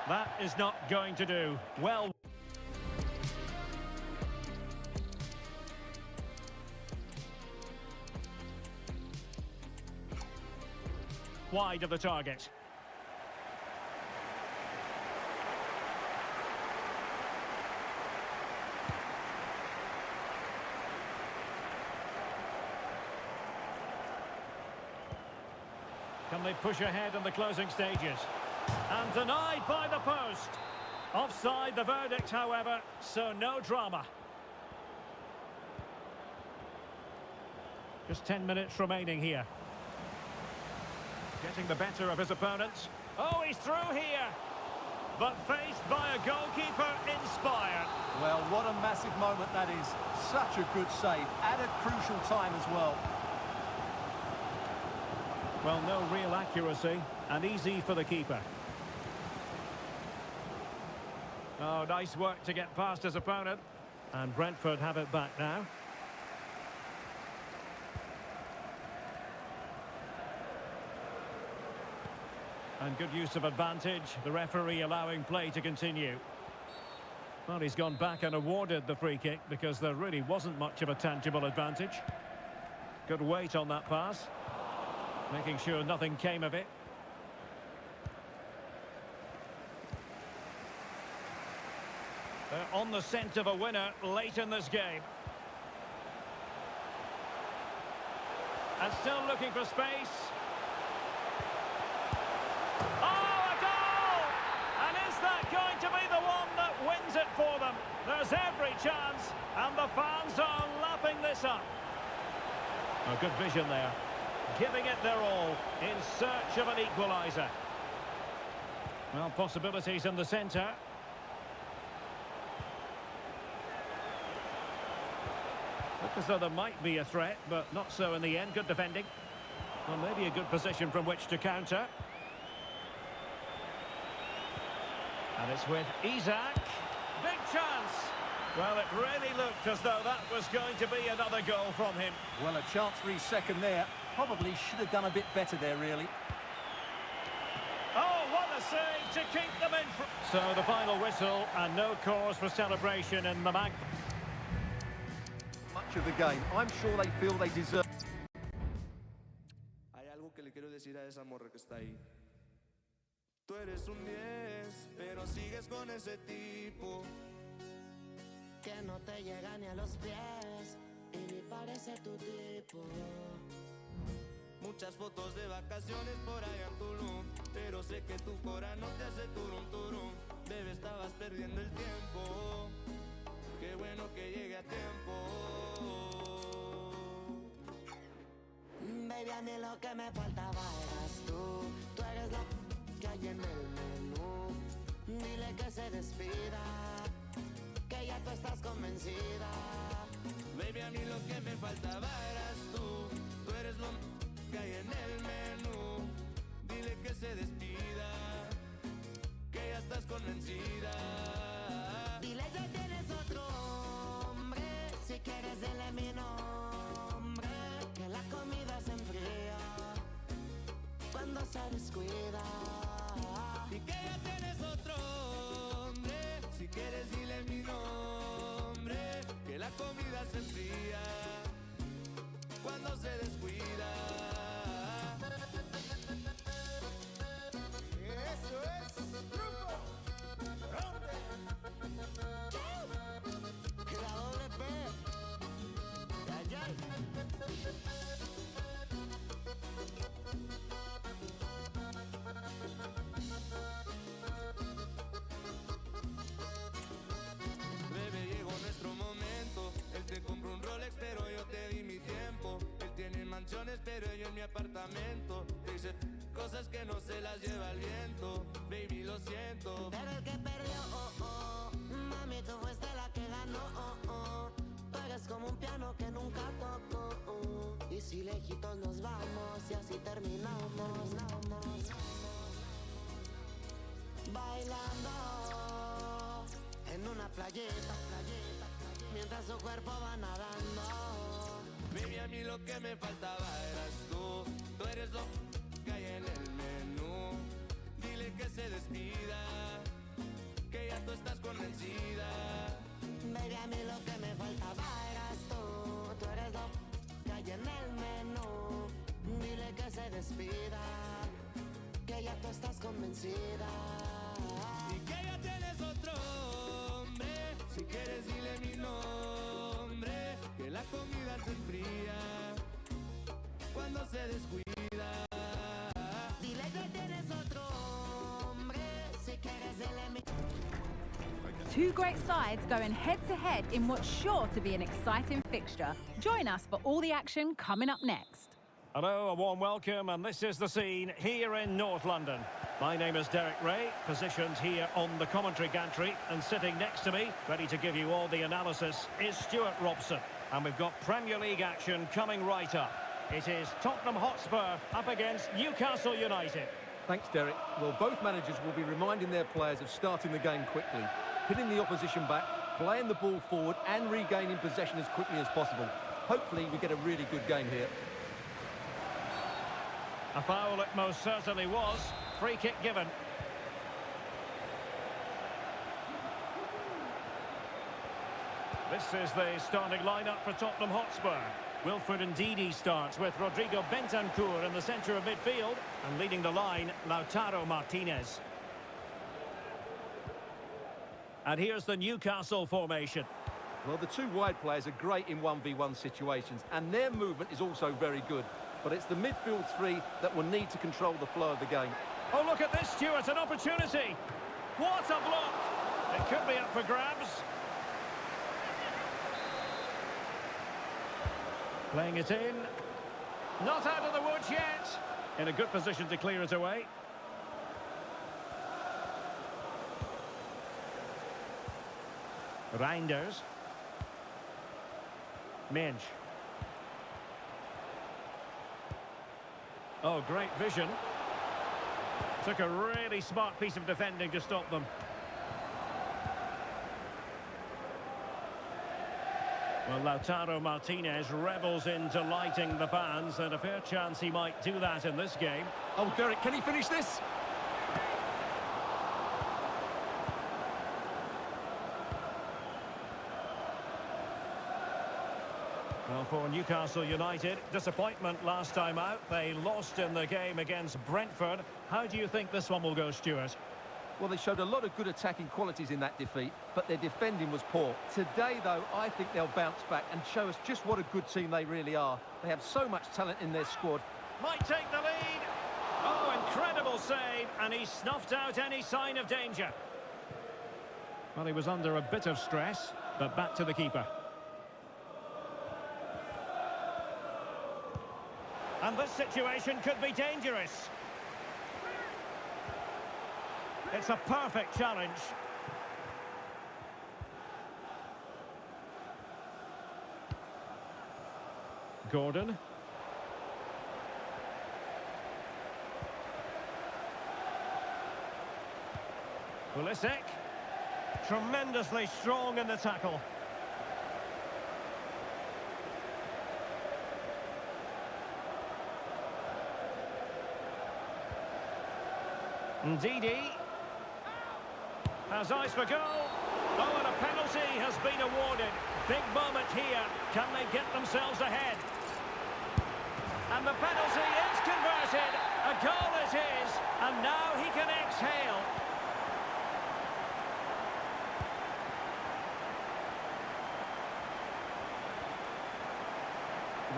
That is not going to do. Well. Wide of the target. Can they push ahead in the closing stages? And denied by the post. Offside the verdict, however, so no drama. Just 10 minutes remaining here. Getting the better of his opponents. Oh, he's through here. But faced by a goalkeeper inspired. Well, what a massive moment that is. Such a good save at a crucial time as well. Well, no real accuracy, and easy for the keeper. Oh, nice work to get past his opponent. And Brentford have it back now. And good use of advantage, the referee allowing play to continue. Well, he's gone back and awarded the free kick because there really wasn't much of a tangible advantage. Good weight on that pass. Making sure nothing came of it. They're on the scent of a winner late in this game. And still looking for space. Oh, a goal! And is that going to be the one that wins it for them? There's every chance, and the fans are lapping this up. Oh, good vision there. Giving it their all in search of an equaliser. Well, possibilities in the centre. Look as though there might be a threat, but not so in the end. Good defending. Well, maybe a good position from which to counter. And it's with Isak. Big chance. Well, it really looked as though that was going to be another goal from him. Well, a chance for his second there. Probably should have done a bit better there, really. Oh, what a save to keep them in. So the final whistle and no cause for celebration in the Mag. Much of the game. I'm sure they feel they deserve. Hay algo que le quiero decir a esa morra que está ahí. Tú eres un 10, pero sigues con ese tipo que no te llega ni a los pies y ni parece tu tipo. Muchas fotos de vacaciones por allá en Tulum, pero sé que tu cora no te hace turum turum. Bebé, estabas perdiendo el tiempo. Qué bueno que llegue a tiempo. Baby, a mí lo que me faltaba eras tú. Tú eres lo que hay en el menú. Dile que se despida, que ya tú estás convencida. Baby, a mí lo que me faltaba eras tú. Tú eres lo que hay en el menú. Dile que se despida, que ya estás convencida. Dile que tienes otro hombre. Si quieres dile mi nombre. Que la comida se enfría cuando se descuida. Y que ya tienes otro hombre. Si quieres dile mi nombre. Que la comida se enfría cuando se descuida. Eso es grupo Ronde. La doble P. Ay, ay. Bebé, llegó nuestro momento. Él te compró un Rolex, pero yo te di mi tiempo. Él tiene mansiones, pero yo en mi apartamento. Dice cosas que no se las lleva el viento. Baby, lo siento. Pero el que perdió, oh, oh. Mami, tú fuiste la que ganó, oh, oh. Tú eres como un piano que nunca tocó, oh. Y si lejitos nos vamos y así terminamos, bailando en una playita, mientras su cuerpo va nadando. Baby, a mí lo que me faltaba eras tú. Tú eres lo que hay en el menú. Dile que se despida, que ya tú estás convencida. Baby, a mí lo que me faltaba eras tú. Tú eres lo que hay en el menú. Dile que se despida, que ya tú estás convencida. Y que ya tienes otro hombre. Si quieres dile mi nombre. Que la comida se enfría cuando se descuida. Dile que tienes otro hombre. Si quieres dile mi... Two great sides going head-to-head in what's sure to be an exciting fixture. Join us for all the action coming up next. Hello, a warm welcome, and this is the scene here in North London. My name is Derek Ray, positioned here on the commentary gantry, and sitting next to me, ready to give you all the analysis, is Stuart Robson. And we've got Premier League action coming right up. It is Tottenham Hotspur up against Newcastle United. Thanks, Derek. Well, both managers will be reminding their players of starting the game quickly, pinning the opposition back, playing the ball forward and regaining possession as quickly as possible. Hopefully we get a really good game here. A foul it most certainly was. Free kick given. This is the starting lineup for Tottenham Hotspur. Wilfred Ndidi starts with Rodrigo Bentancur in the centre of midfield, and leading the line, Lautaro Martinez. And here's the Newcastle formation. Well, the two wide players are great in 1v1 situations, and their movement is also very good. But it's the midfield three that will need to control the flow of the game. Oh, look at this, Stuart, an opportunity. What a block. It could be up for grabs. Playing it in. Not out of the woods yet. In a good position to clear it away. Reinders. Minge. Oh, great vision. Took a really smart piece of defending to stop them. Well, Lautaro Martinez revels in delighting the fans, and a fair chance he might do that in this game. Oh, Derek, can he finish this? Well, for Newcastle United, disappointment last time out. They lost in the game against Brentford. How do you think this one will go, Stuart? Well, they showed a lot of good attacking qualities in that defeat, but their defending was poor. Today, though, I think they'll bounce back and show us just what a good team they really are. They have so much talent in their squad. Might take the lead. Oh, incredible save, and he snuffed out any sign of danger. Well, he was under a bit of stress, but back to the keeper. And this situation could be dangerous. It's a perfect challenge. Gordon. Pulisic. Tremendously strong in the tackle. Ndidi has eyes for goal. Oh, and a penalty has been awarded. Big moment here. Can they get themselves ahead? And the penalty is converted. A goal it is. And now he can exhale.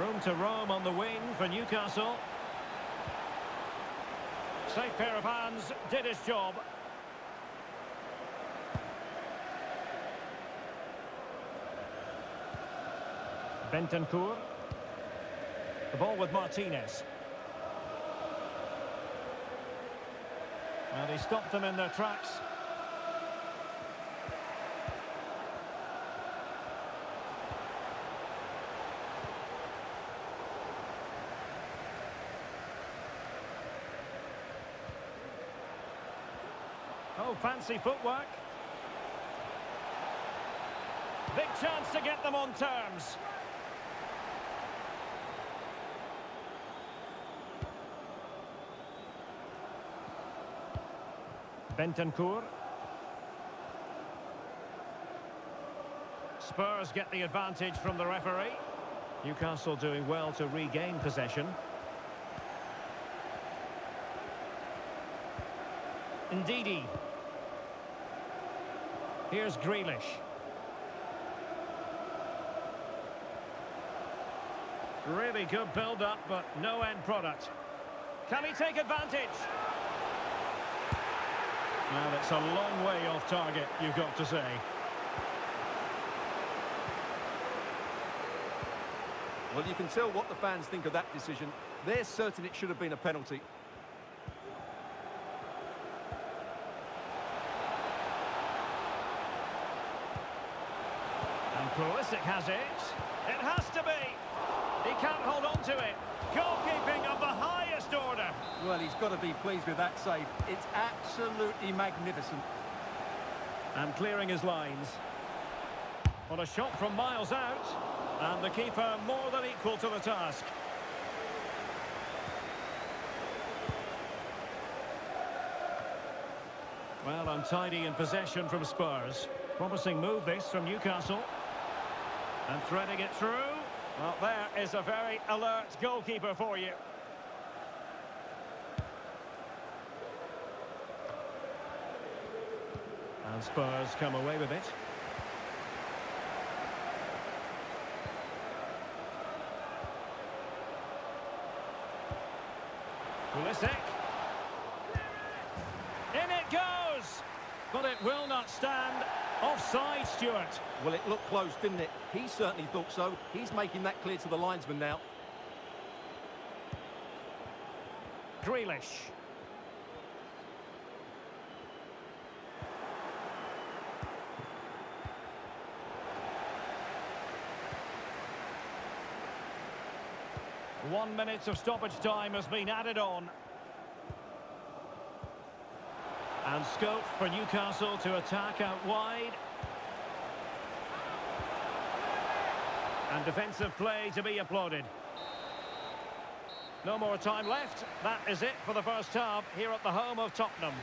Room to roam on the wing for Newcastle. Safe pair of hands, did his job. Bentancur. The ball with Martinez. And he stopped them in their tracks. Oh, fancy footwork. Big chance to get them on terms. Bentancur. Spurs get the advantage from the referee. Newcastle doing well to regain possession. Ndidi. Here's Grealish. Really good build-up, but no end product. Can he take advantage? Now that's a long way off target, you've got to say. Well, you can tell what the fans think of that decision. They're certain it should have been a penalty. And Pulisic has it. It has to be. He can't hold on to it. Goalkeeping of the highest order. Well, he's got to be pleased with that save. It's absolutely magnificent. And clearing his lines. Well, a shot from miles out. And the keeper more than equal to the task. Well, untidy in possession from Spurs. Promising move this from Newcastle. And threading it through. Well, there is a very alert goalkeeper for you. And Spurs come away with it. Pulisic. In it goes! But it will not stand. Offside, Stuart. Well, it looked close, didn't it? He certainly thought so. He's making that clear to the linesman now. Grealish. One minute of stoppage time has been added on. And scope for Newcastle to attack out wide. And defensive play to be applauded. No more time left. That is it for the first half here at the home of Tottenham.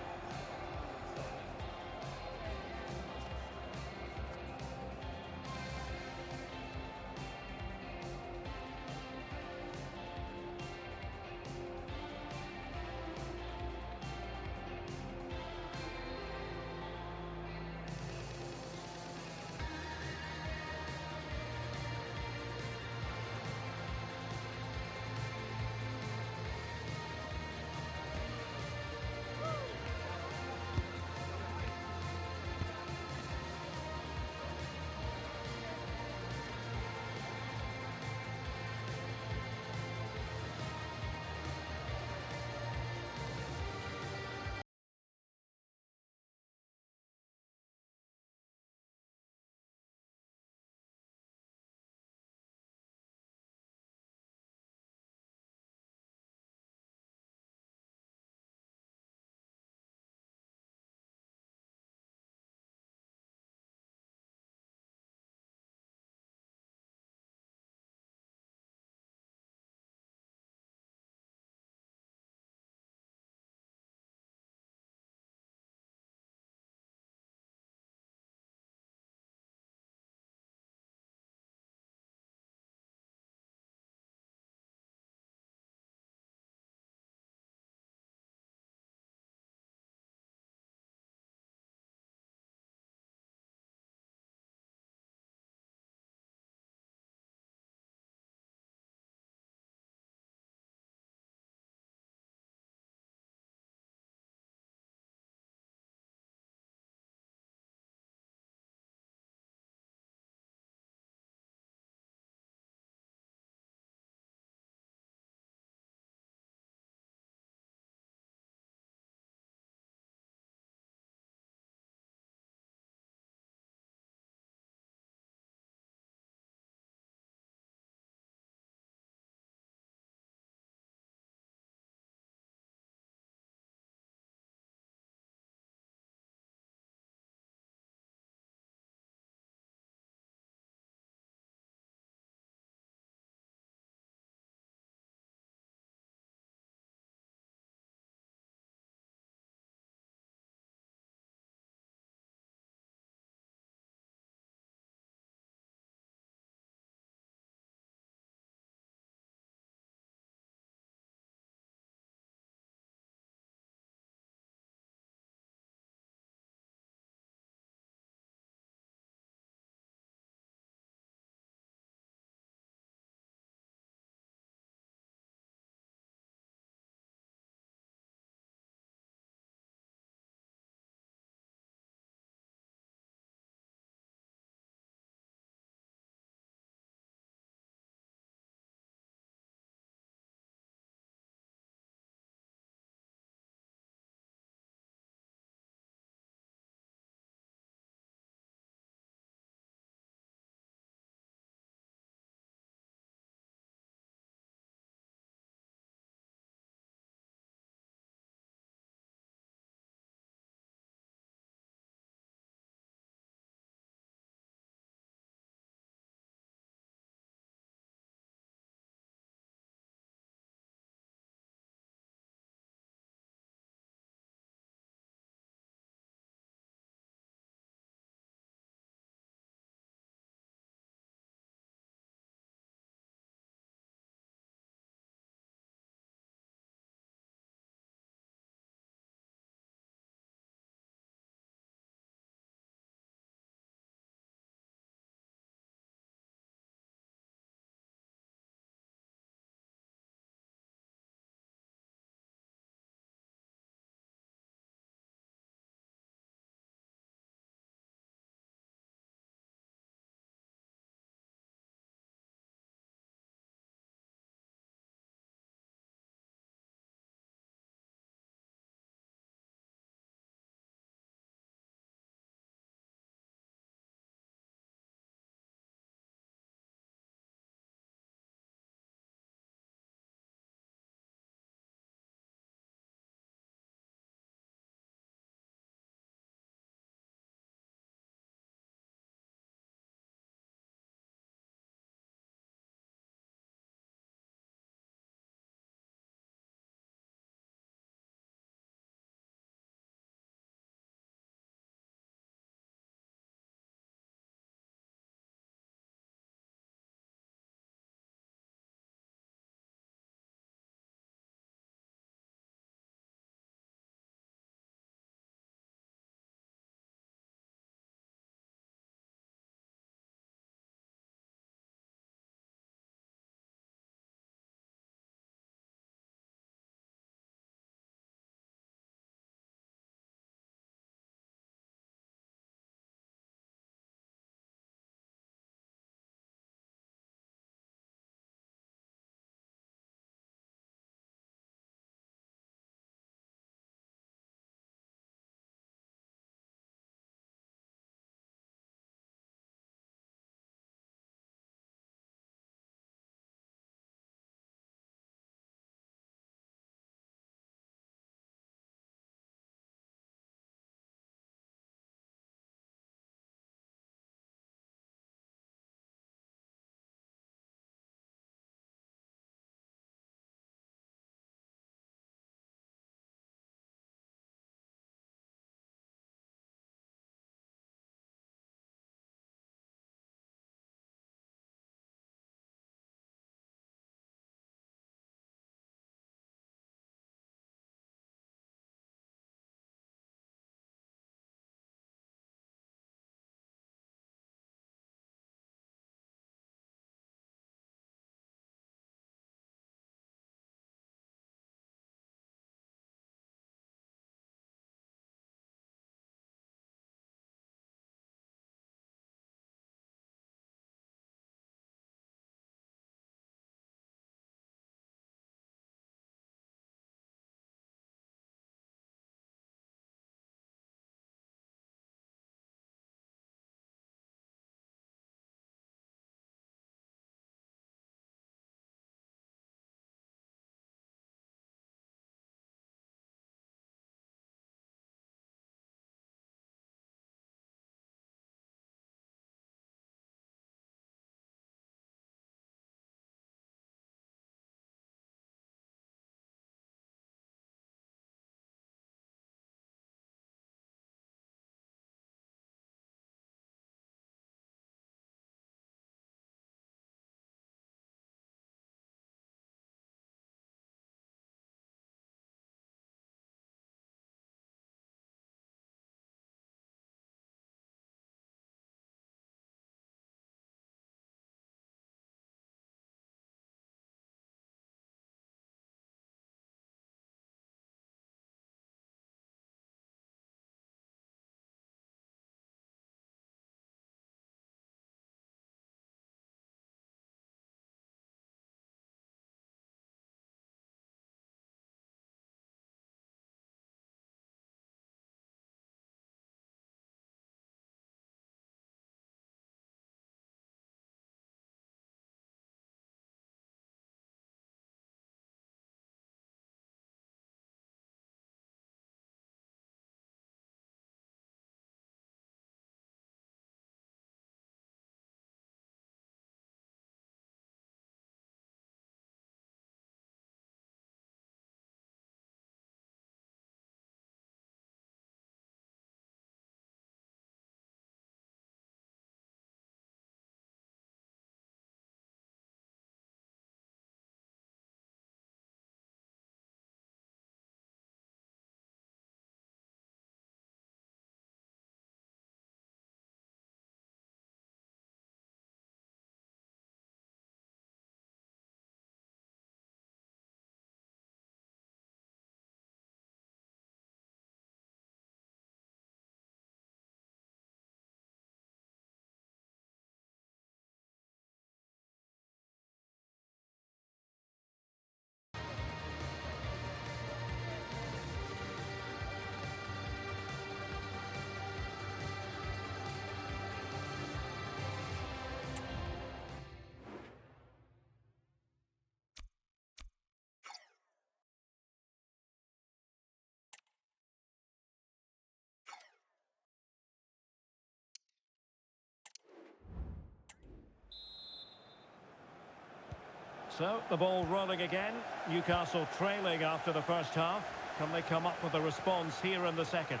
So, the ball rolling again. Newcastle trailing after the first half. Can they come up with a response here in the second?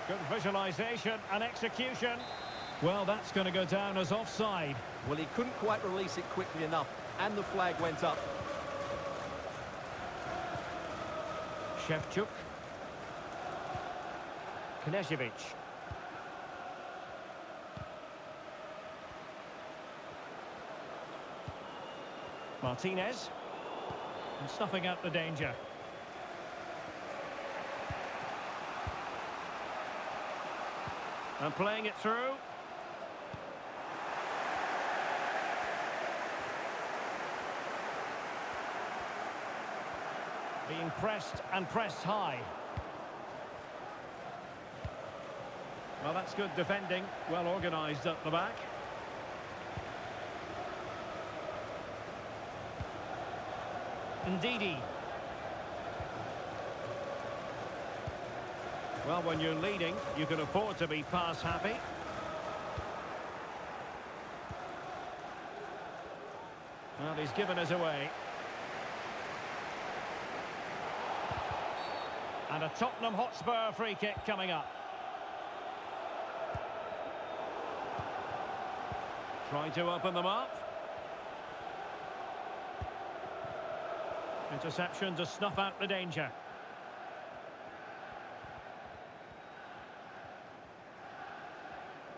Good visualisation and execution. Well, that's going to go down as offside. Well, he couldn't quite release it quickly enough, and the flag went up. Shevchuk. Knežević. Martinez. And snuffing out the danger. And playing it through. Being pressed and pressed high. Well, that's good defending. Well organised at the back. Ndidi. Well, when you're leading, you can afford to be pass happy. Well, he's given us away. And a Tottenham Hotspur free kick coming up. Trying to open them up. Interception to snuff out the danger.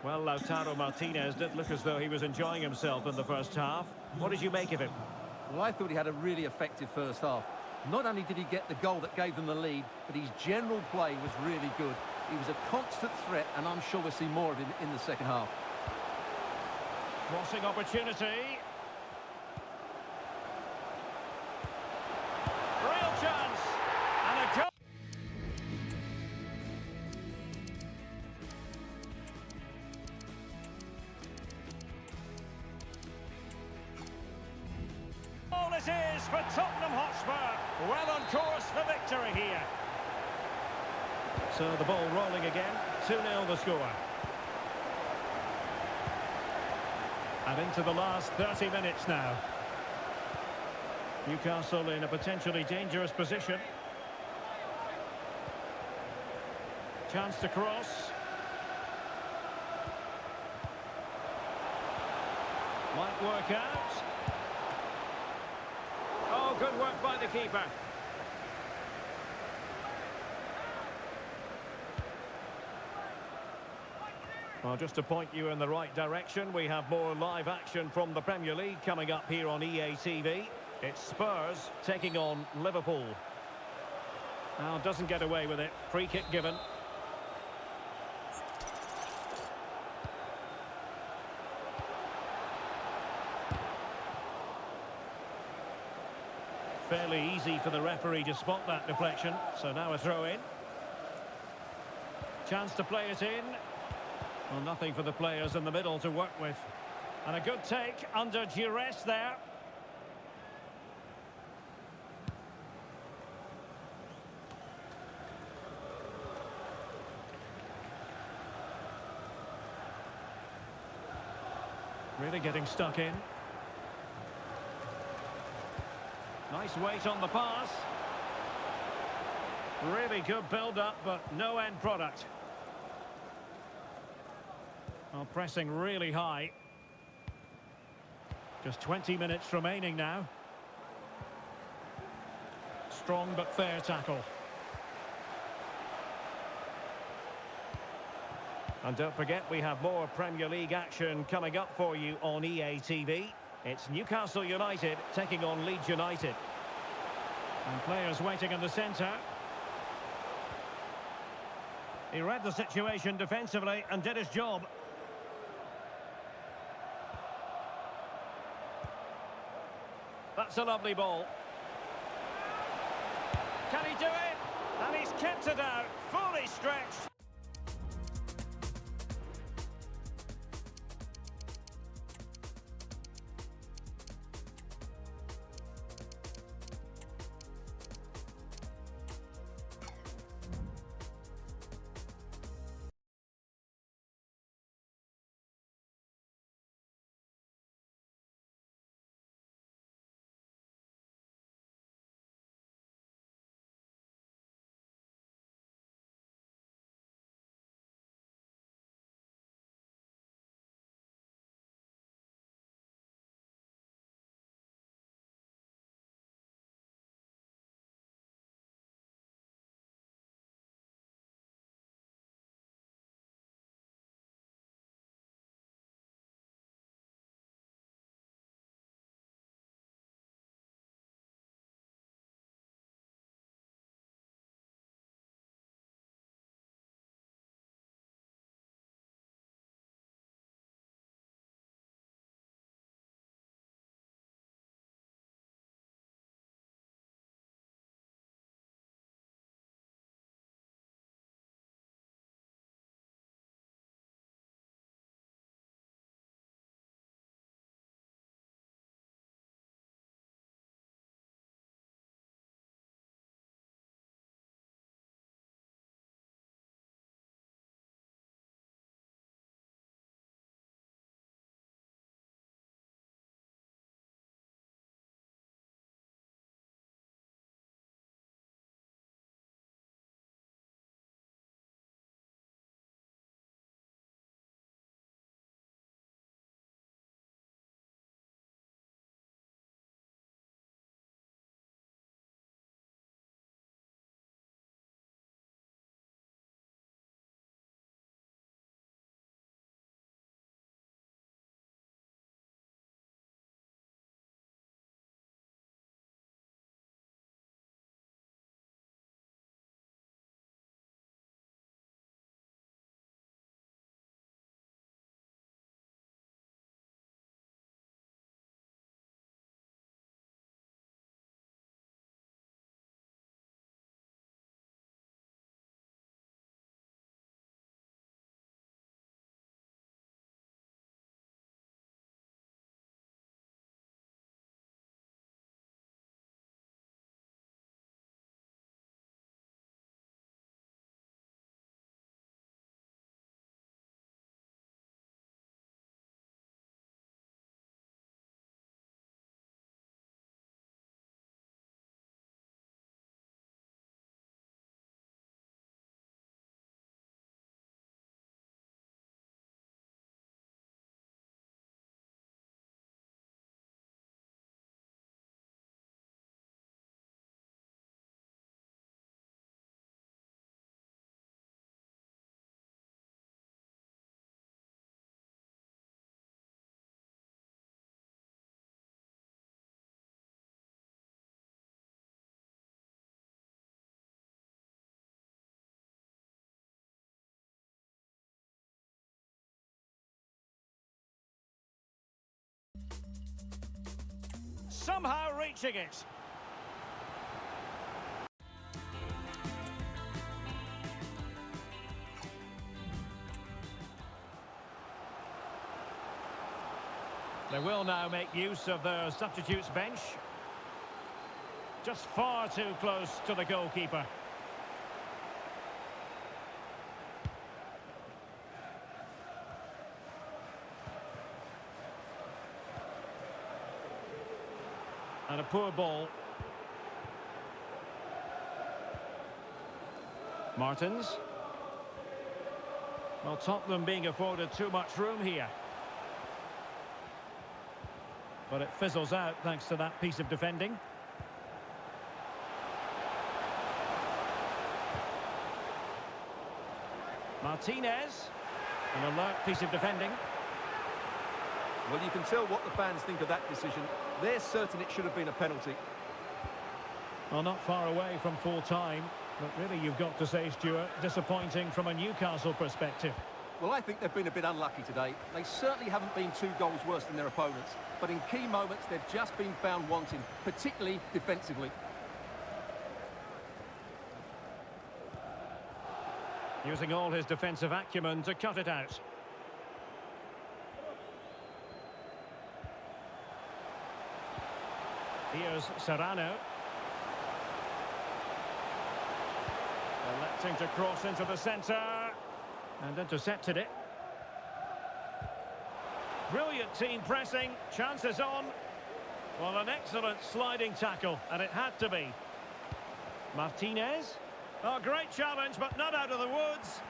Well, Lautaro Martinez did look as though he was enjoying himself in the first half. What did you make of him? Well, I thought he had a really effective first half. Not only did he get the goal that gave them the lead, but his general play was really good. He was a constant threat, and I'm sure we'll see more of him in the second half. Crossing opportunity. Real chance. And a goal. All it is for Tottenham Hotspur. Well on course for victory here. So the ball rolling again. 2-0 the score. And into the last 30 minutes now. Newcastle in a potentially dangerous position. Chance to cross. Might work out. Oh, good work by the keeper. Well, just to point you in the right direction, we have more live action from the Premier League coming up here on EA TV. It's Spurs taking on Liverpool. Now, doesn't get away with it. Free kick given. Fairly easy for the referee to spot that deflection. So now a throw in. Chance to play it in. Well, nothing for the players in the middle to work with. And a good take under duress there. Really getting stuck in. Nice weight on the pass. Really good build-up, but no end product. Well, pressing really high. Just 20 minutes remaining now. Strong but fair tackle. And don't forget, we have more Premier League action coming up for you on EA TV. It's Newcastle United taking on Leeds United. And players waiting in the centre. He read the situation defensively and did his job. That's a lovely ball. Can he do it? And he's kept it out, fully stretched. Somehow reaching it. They will now make use of their substitutes bench. Just far too close to the goalkeeper. And a poor ball. Martins. Well, Tottenham being afforded too much room here. But it fizzles out thanks to that piece of defending. Martinez. An alert piece of defending. Well, you can tell what the fans think of that decision. They're certain it should have been a penalty. Well, not far away from full time. But really, you've got to say, Stuart, disappointing from a Newcastle perspective. Well, I think they've been a bit unlucky today. They certainly haven't been 2 goals worse than their opponents. But in key moments, they've just been found wanting, particularly defensively. Using all his defensive acumen to cut it out. Here's Serrano. Electing to cross into the centre. And intercepted it. Brilliant team pressing. Chances on. Well, an excellent sliding tackle. And it had to be. Martinez. Oh, great challenge, but not out of the woods.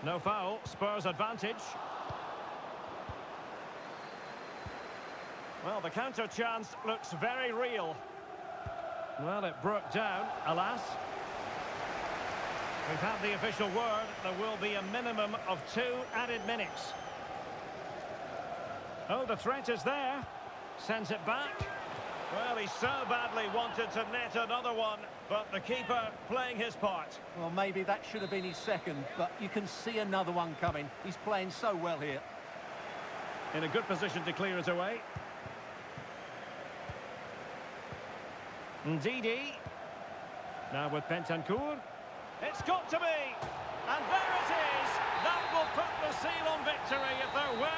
No foul. Spurs advantage. Well, the counter chance looks very real. Well, it broke down, alas. We've had the official word. There will be a minimum of 2 added minutes. Oh, the threat is there. Sends it back. Well, he so badly wanted to net another one, but the keeper playing his part. Well, maybe that should have been his second, but you can see another one coming. He's playing so well here. In a good position to clear it away. Ndidi. Now with Bentancur. It's got to be! And there it is! That will put the seal on victory if there were...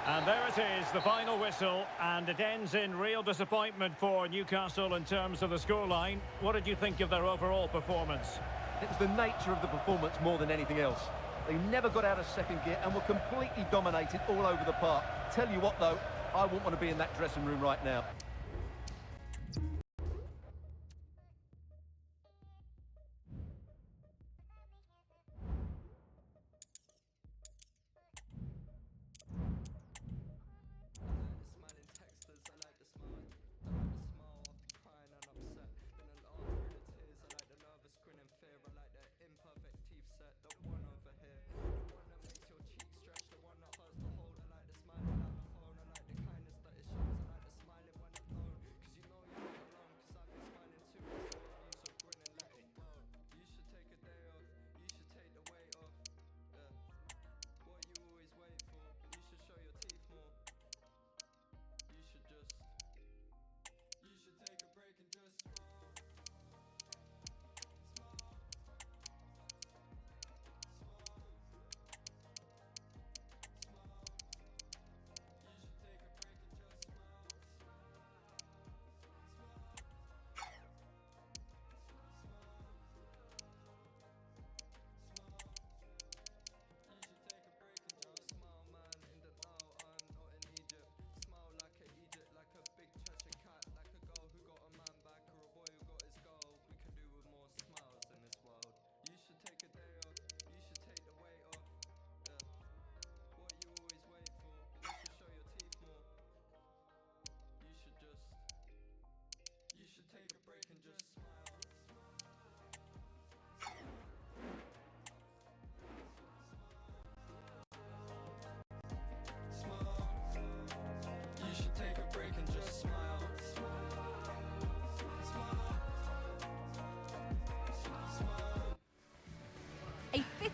And there it is, the final whistle, and it ends in real disappointment for Newcastle in terms of the scoreline. What did you think of their overall performance? It was the nature of the performance more than anything else. They never got out of second gear and were completely dominated all over the park. Tell you what, though, I wouldn't want to be in that dressing room right now.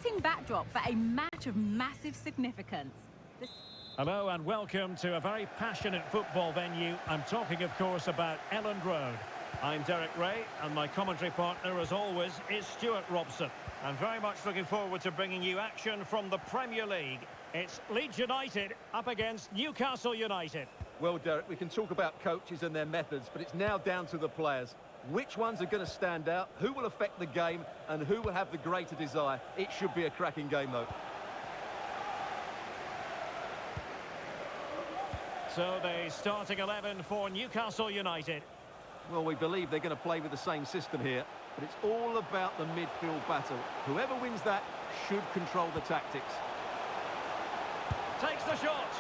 exciting backdrop for a match of massive significance. Hello and welcome to a very passionate football venue. I'm talking, of course, about Elland Road. I'm Derek Ray, and my commentary partner, as always, is Stuart Robson. I'm very much looking forward to bringing you action from the Premier League. It's Leeds United up against Newcastle United. Well, Derek, we can talk about coaches and their methods, but it's now down to the players. Which ones are going to stand out, who will affect the game, and who will have the greater desire? It should be a cracking game, though. So the starting 11 for Newcastle United. Well, we believe they're going to play with the same system here, but it's all about the midfield battle. Whoever wins that should control the tactics. Takes the shot.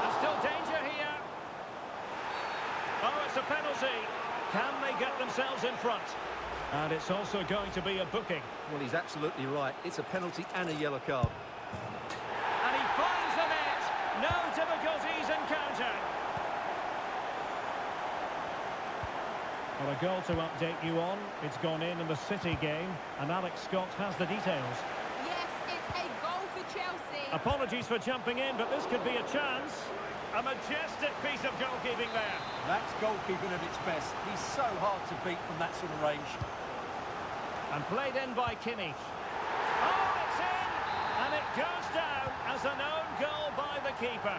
And still danger here. Oh, it's a penalty. Can they get themselves in front? And it's also going to be a booking. Well, he's absolutely right. It's a penalty and a yellow card. And he finds the net. No difficulties encountered. Well, a goal to update you on. It's gone in the City game, and Alex Scott has the details. Yes, it's a goal for Chelsea. Apologies for jumping in, but this could be a chance. A majestic piece of goalkeeping there. That's goalkeeping at its best. He's so hard to beat from that sort of range. And played in by Kimmich. Oh, it's in! And it goes down as an own goal by the keeper.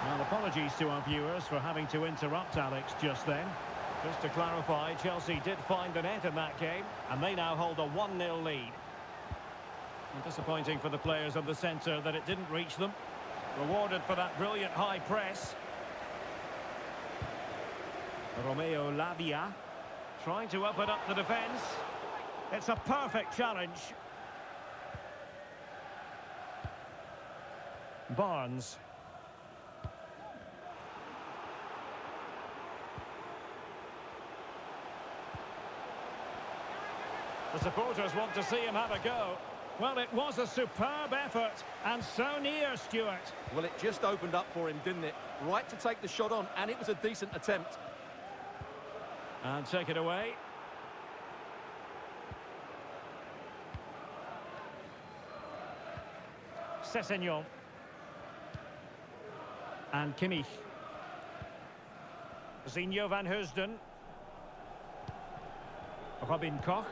Well, apologies to our viewers for having to interrupt Alex just then. Just to clarify, Chelsea did find the net in that game, and they now hold a 1-0 lead. And disappointing for the players of the centre that it didn't reach them. Rewarded for that brilliant high press. Romeo Lavia trying to open up the defence. It's a perfect challenge. Barnes. The supporters want to see him have a go. Well, it was a superb effort, and so near, Stuart. Well, it just opened up for him, didn't it? Right to take the shot on, and it was a decent attempt. And take it away. Sessegnon. And Kimmich. Zinho van Heusden. Robin Koch.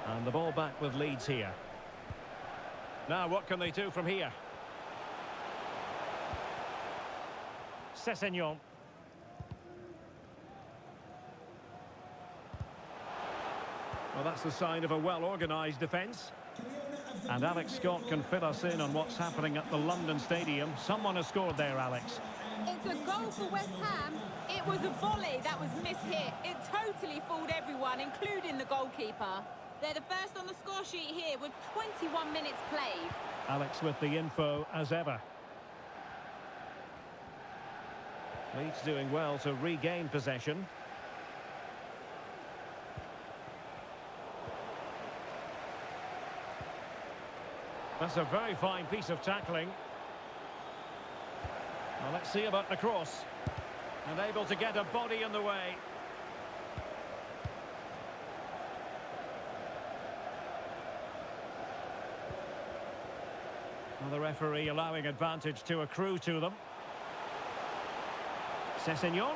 And the ball back with Leeds here. Now, what can they do from here? Sessegnon. Well, that's the sign of a well-organised defence. And Alex Scott can fill us in on what's happening at the London Stadium. Someone has scored there, Alex. It's a goal for West Ham. It was a volley that was mishit. It totally fooled everyone, including the goalkeeper. They're the first on the score sheet here with 21 minutes played. Alex with the info as ever. Leeds doing well to regain possession. That's a very fine piece of tackling. Well, let's see about the cross. And able to get a body in the way. Well, the referee allowing advantage to accrue to them. Sessegnon.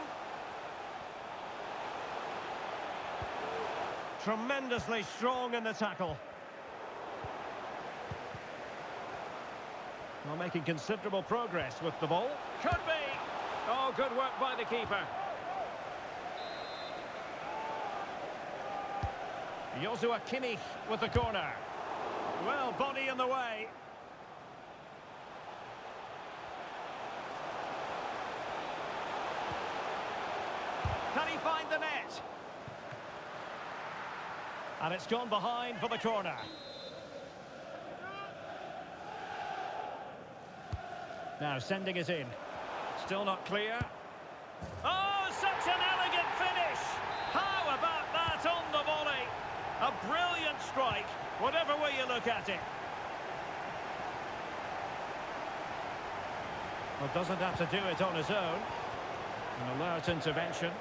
Tremendously strong in the tackle. Well, making considerable progress with the ball. Could be! Oh, good work by the keeper. Joshua Kimmich with the corner. Well, body in the way. Can he find the net? And it's gone behind for the corner. Now sending it in. Still not clear. Oh, such an elegant finish! How about that on the volley? A brilliant strike, whatever way you look at it. Well, doesn't have to do it on his own. An alert intervention.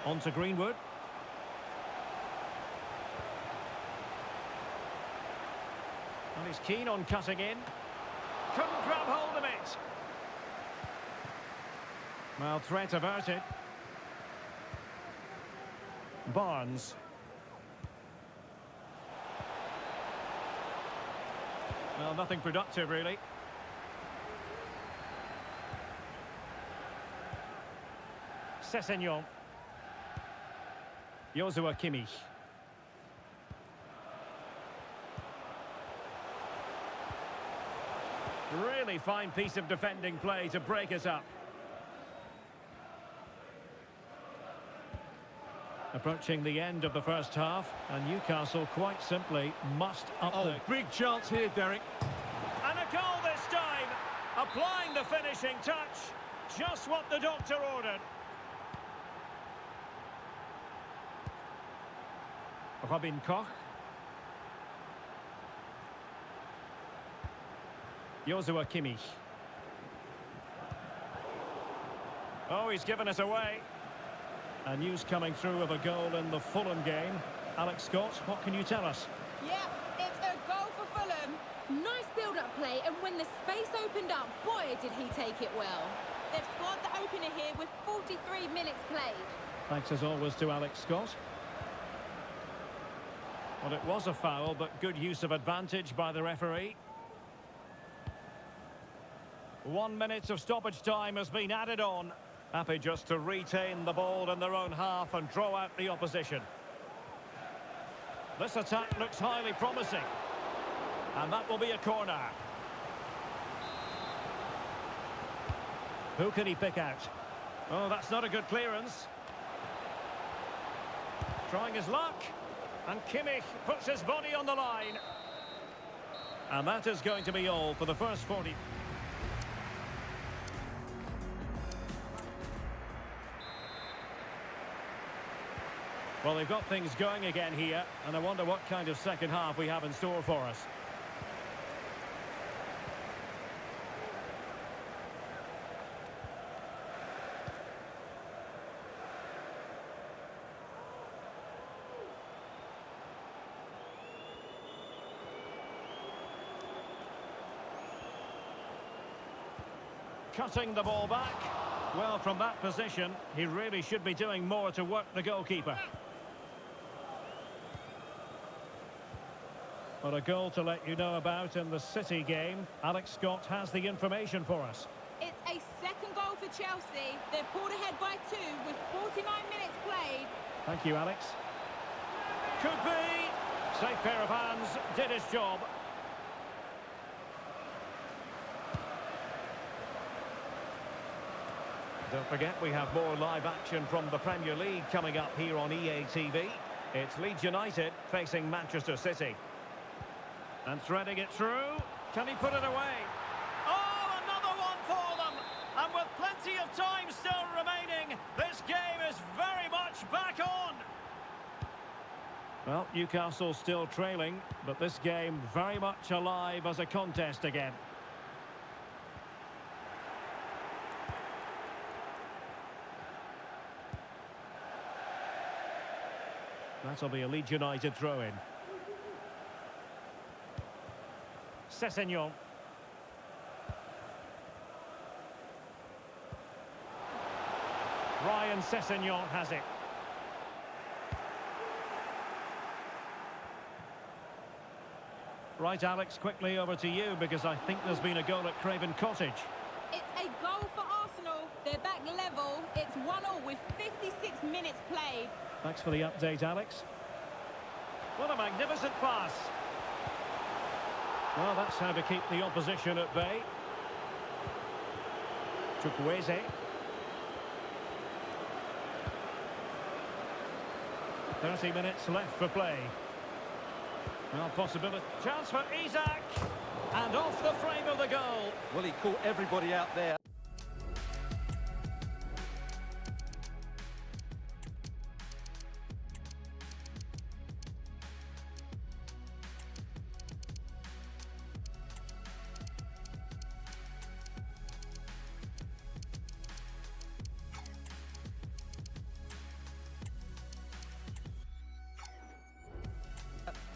On to Greenwood. And he's keen on cutting in. Couldn't grab hold of it. Well, threat averted. Barnes. Well, nothing productive, really. Sessegnon. Joshua Kimmich. Really fine piece of defending play to break us up. Approaching the end of the first half, and Newcastle quite simply must up the... Big chance here, Derek. And a goal this time! Applying the finishing touch. Just what the doctor ordered. Robin Koch. Joshua Kimmich. Oh, he's given it away. And news coming through of a goal in the Fulham game. Alex Scott, what can you tell us? Yeah, it's a goal for Fulham. Nice build-up play, and when the space opened up, boy, did he take it well. They've scored the opener here with 43 minutes played. Thanks as always to Alex Scott. Well, it was a foul, but good use of advantage by the referee. 1 minute of stoppage time has been added on. Happy just to retain the ball in their own half and draw out the opposition. This attack looks highly promising. And that will be a corner. Who can he pick out? Oh, that's not a good clearance. Trying his luck. And Kimmich puts his body on the line. And that is going to be all for the first 40. Well, they've got things going again here, and I wonder what kind of second half we have in store for us. Cutting the ball back. Well, from that position, he really should be doing more to work the goalkeeper. But a goal to let you know about in the City game. Alex Scott has the information for us. It's a second goal for Chelsea. They've pulled ahead by 2 with 49 minutes played. Thank you, Alex. Could be. Safe pair of hands, did his job. Don't forget, we have more live action from the Premier League coming up here on EA TV. It's Leeds United facing Manchester City. And threading it through. Can he put it away? Oh, another one for them! And with plenty of time still remaining, this game is very much back on! Well, Newcastle still trailing, but this game very much alive as a contest again. That'll be a Leeds United throw-in. Sessegnon. Ryan Sessegnon has it. Right, Alex, quickly over to you, because I think there's been a goal at Craven Cottage. It's a goal for Arsenal. They're back level. It's 1-1 with 56 minutes played. Thanks for the update, Alex. What a magnificent pass. Well, that's how to keep the opposition at bay. Chukwueze. "30 minutes left for play. Well, possibility. Chance for Isak. And off the frame of the goal. Well, he caught everybody out there.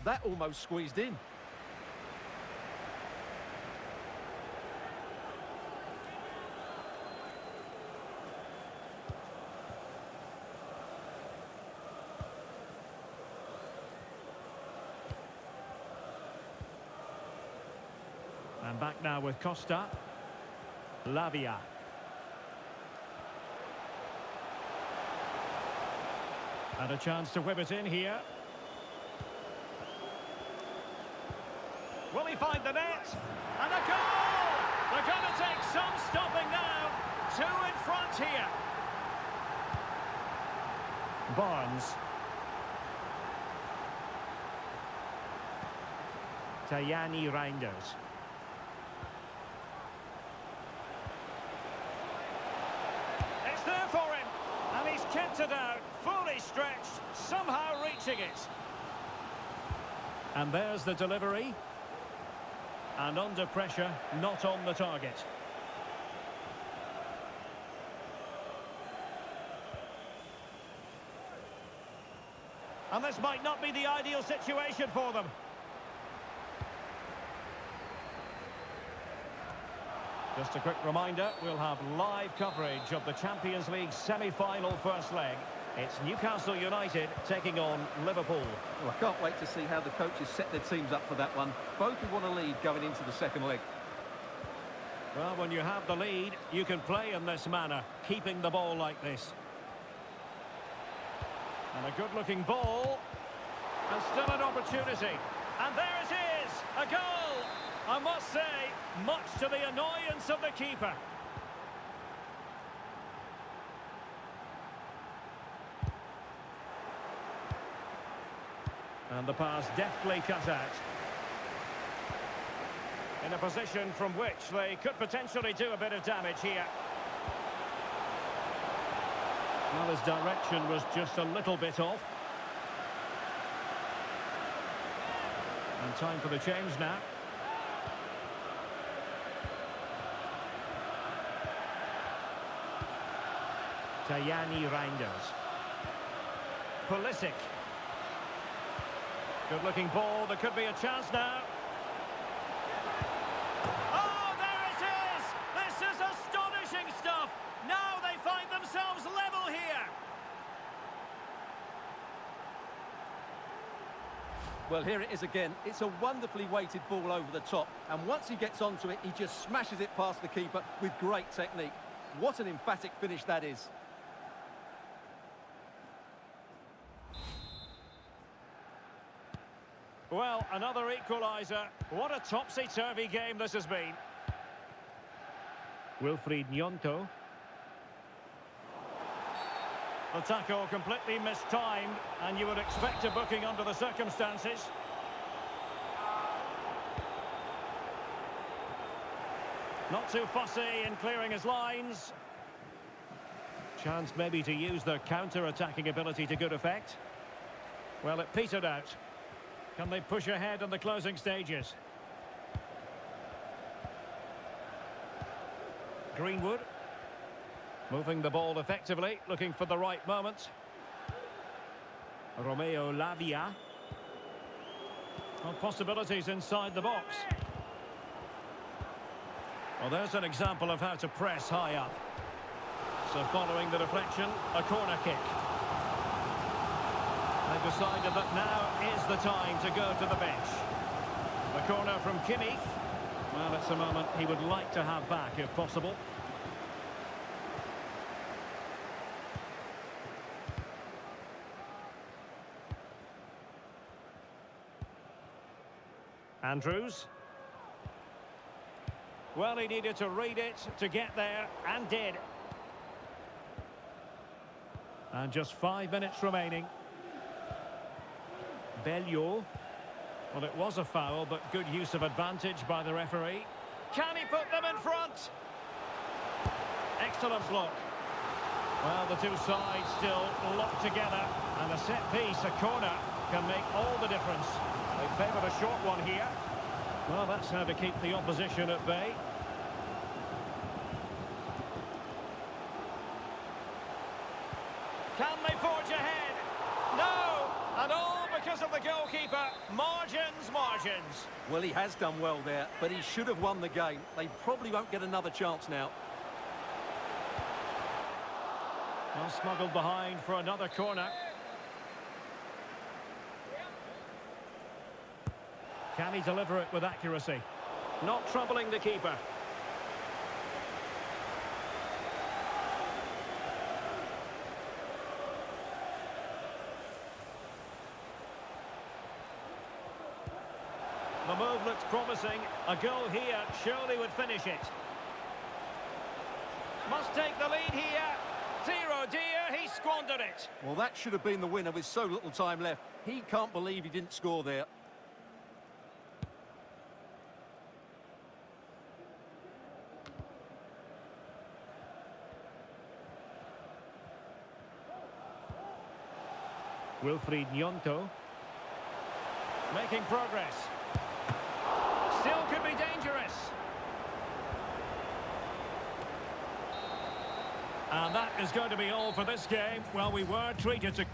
That almost squeezed in. And back now with Costa. Lavia. And a chance to whip it in here. Will he find the net? And a goal! They're going to take some stopping now. 2 in front here. Barnes. Tajani Reinders. It's there for him. And he's kept it out. Fully stretched. Somehow reaching it. And there's the delivery. And under pressure, not on the target. And this might not be the ideal situation for them. Just a quick reminder, we'll have live coverage of the Champions League semi-final first leg. It's Newcastle United taking on Liverpool. Well, I can't wait to see how the coaches set their teams up for that one. Both who want to lead going into the second leg. Well, when you have the lead, you can play in this manner, keeping the ball like this. And a good-looking ball. And still an opportunity. And there it is! A goal! I must say, much to the annoyance of the keeper. And the pass deftly cut out. In a position from which they could potentially do a bit of damage here. Well, his direction was just a little bit off. And time for the change now. Tajani Reinders. Pulisic. Good-looking ball. There could be a chance now. Oh, there it is! This is astonishing stuff! Now they find themselves level here! Well, here it is again. It's a wonderfully weighted ball over the top. And once he gets onto it, he just smashes it past the keeper with great technique. What an emphatic finish that is. Well, another equaliser. What a topsy-turvy game this has been. Wilfried Gnonto. The tackle completely mistimed, and you would expect a booking under the circumstances. Not too fussy in clearing his lines. Chance maybe to use their counter-attacking ability to good effect. Well, it petered out. Can they push ahead in the closing stages? Greenwood. Moving the ball effectively, looking for the right moment. Romeo Lavia. Well, possibilities inside the box. Well, there's an example of how to press high up. So following the deflection, a corner kick. They've decided that now is the time to go to the bench. The corner from Kimmich. Well, it's a moment he would like to have back if possible. Andrews. Well, he needed to read it to get there, and did. And just 5 minutes remaining. Belleau. Well, it was a foul, but good use of advantage by the referee. Can he put them in front? Excellent block. Well, the two sides still locked together. And a set piece, a corner, can make all the difference. They favoured a short one here. Well, that's how to keep the opposition at bay. Can they forge ahead? No! And all because because of the goalkeeper. Margins, margins. Well, he has done well there, but he should have won the game. They probably won't get another chance now. Well, smuggled behind for another corner. Can he deliver it with accuracy? Not troubling the keeper. The move looks promising. A goal here surely would finish it. Must take the lead here. Dear, he squandered it. Well, that should have been the winner with so little time left. He can't believe he didn't score there. Wilfried Gnonto. Making progress. Still could be dangerous. And that is going to be all for this game. Well, we were treated to...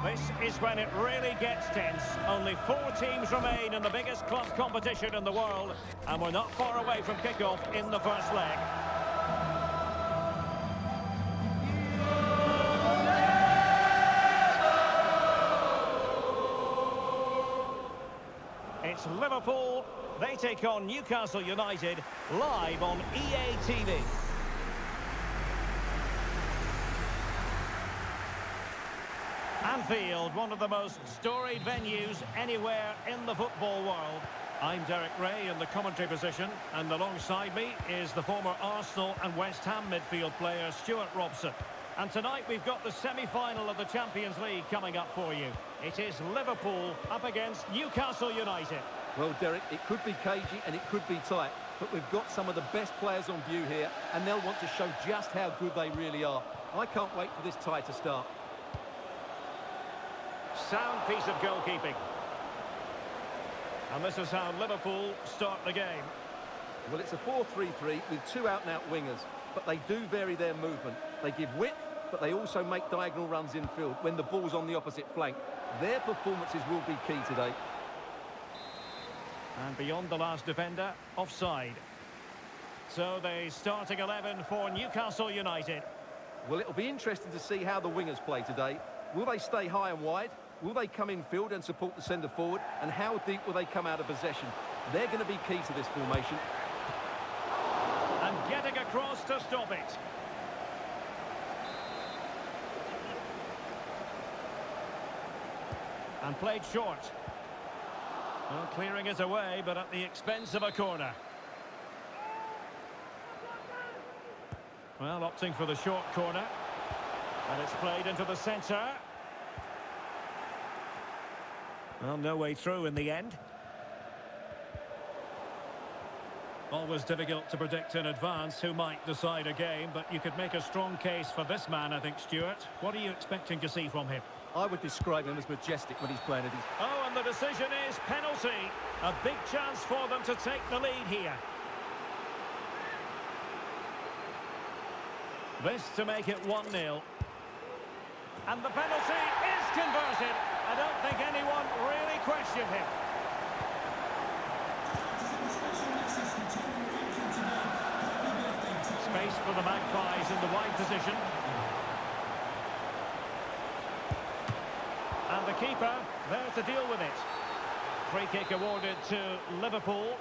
This is when it really gets tense. Only 4 teams remain in the biggest club competition in the world, and we're not far away from kickoff in the first leg. It's Liverpool. They take on Newcastle United live on EA TV. Anfield, one of the most storied venues anywhere in the football world. I'm Derek Ray in the commentary position, and alongside me is the former Arsenal and West Ham midfield player Stuart Robson. And tonight we've got the semi-final of the Champions League coming up for you. It is Liverpool up against Newcastle United. Well, Derek, it could be cagey and it could be tight, but we've got some of the best players on view here, and they'll want to show just how good they really are. I can't wait for this tie to start. Sound piece of goalkeeping. And this is how Liverpool start the game. Well, it's a 4-3-3 with 2 out-and-out wingers, but they do vary their movement. They give width, but they also make diagonal runs infield when the ball's on the opposite flank. Their performances will be key today. And beyond the last defender, offside. So the starting 11 for Newcastle United. Well, it'll be interesting to see how the wingers play today. Will they stay high and wide? Will they come in field and support the centre forward? And how deep will they come out of possession? They're going to be key to this formation. And getting across to stop it. And played short. Well, clearing it away, but at the expense of a corner. Well, opting for the short corner. And it's played into the centre. Well, no way through in the end. Always difficult to predict in advance who might decide a game, but you could make a strong case for this man, I think, Stuart. What are you expecting to see from him? I would describe him as majestic when he's playing at his... Oh, and the decision is penalty. A big chance for them to take the lead here. This to make it 1-0. And the penalty is converted. I don't think anyone really questioned him. Space for the Magpies in the wide position. And the keeper there to deal with it. Free kick awarded to Liverpool.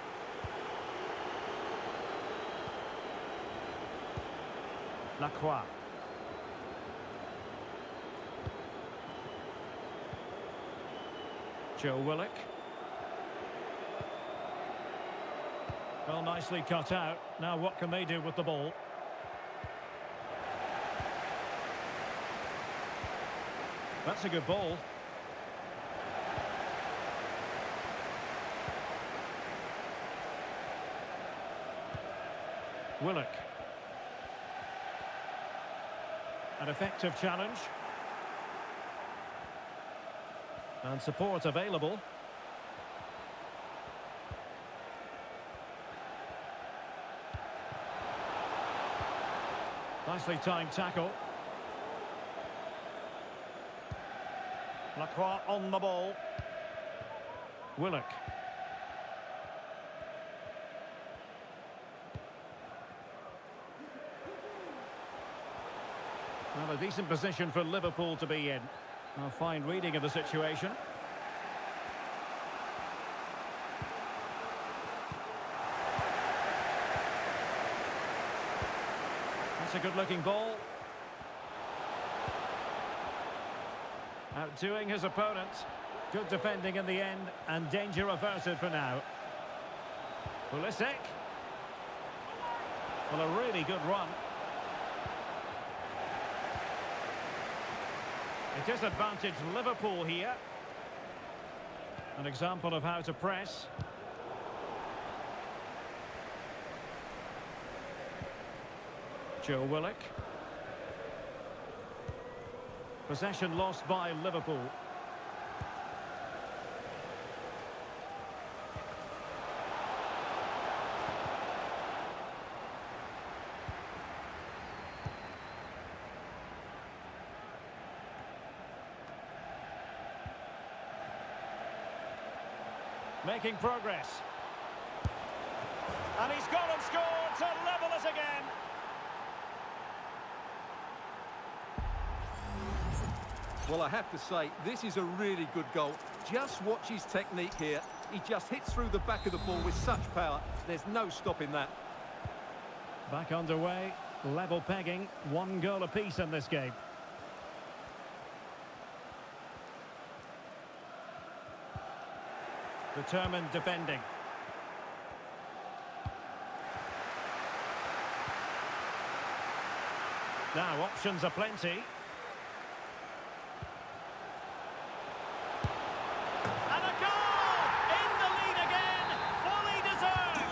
Lacroix. Joe Willock. Well, nicely cut out. Now what can they do with the ball? That's a good ball. Willock. An effective challenge. And support available. Nicely timed tackle. Lacroix on the ball. Willock. Well, a decent position for Liverpool to be in. A fine reading of the situation. That's a good-looking ball. Outdoing his opponent. Good defending in the end, and danger averted for now. Pulisic. Well, a really good run. It is advantage Liverpool here. An example of how to press. Joe Willock. Possession lost by Liverpool. Making progress. And he's gone and scored to level us again. Well, I have to say, this is a really good goal. Just watch his technique here. He just hits through the back of the ball with such power. There's no stopping that. Back underway, level pegging, 1 goal apiece in this game. Determined defending. Now, options are plenty. And a goal! In the lead again! Fully deserved!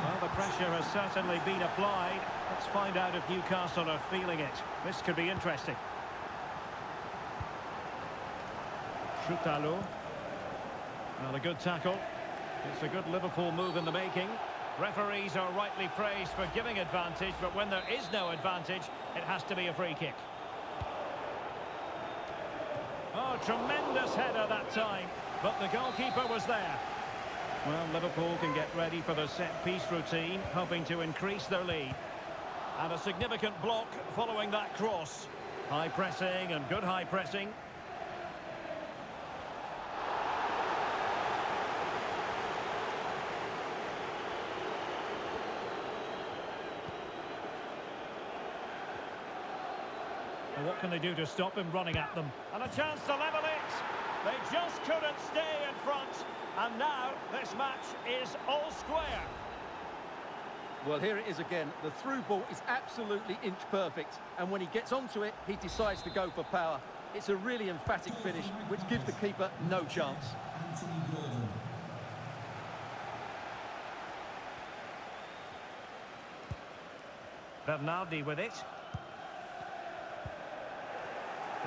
Well, the pressure has certainly been applied. Let's find out if Newcastle are feeling it. This could be interesting. Choutalo. Well, a good tackle. It's a good Liverpool move in the making. Referees are rightly praised for giving advantage, but when there is no advantage, it has to be a free kick. Oh, tremendous header that time, but the goalkeeper was there. Well, Liverpool can get ready for the set-piece routine, hoping to increase their lead. And a significant block following that cross. High pressing and good high pressing. And what can they do to stop him running at them? And a chance to level it. They just couldn't stay in front. And now this match is all square. Well, here it is again. The through ball is absolutely inch perfect. And when he gets onto it, he decides to go for power. It's a really emphatic finish, which gives the keeper no chance. Bernardi with it.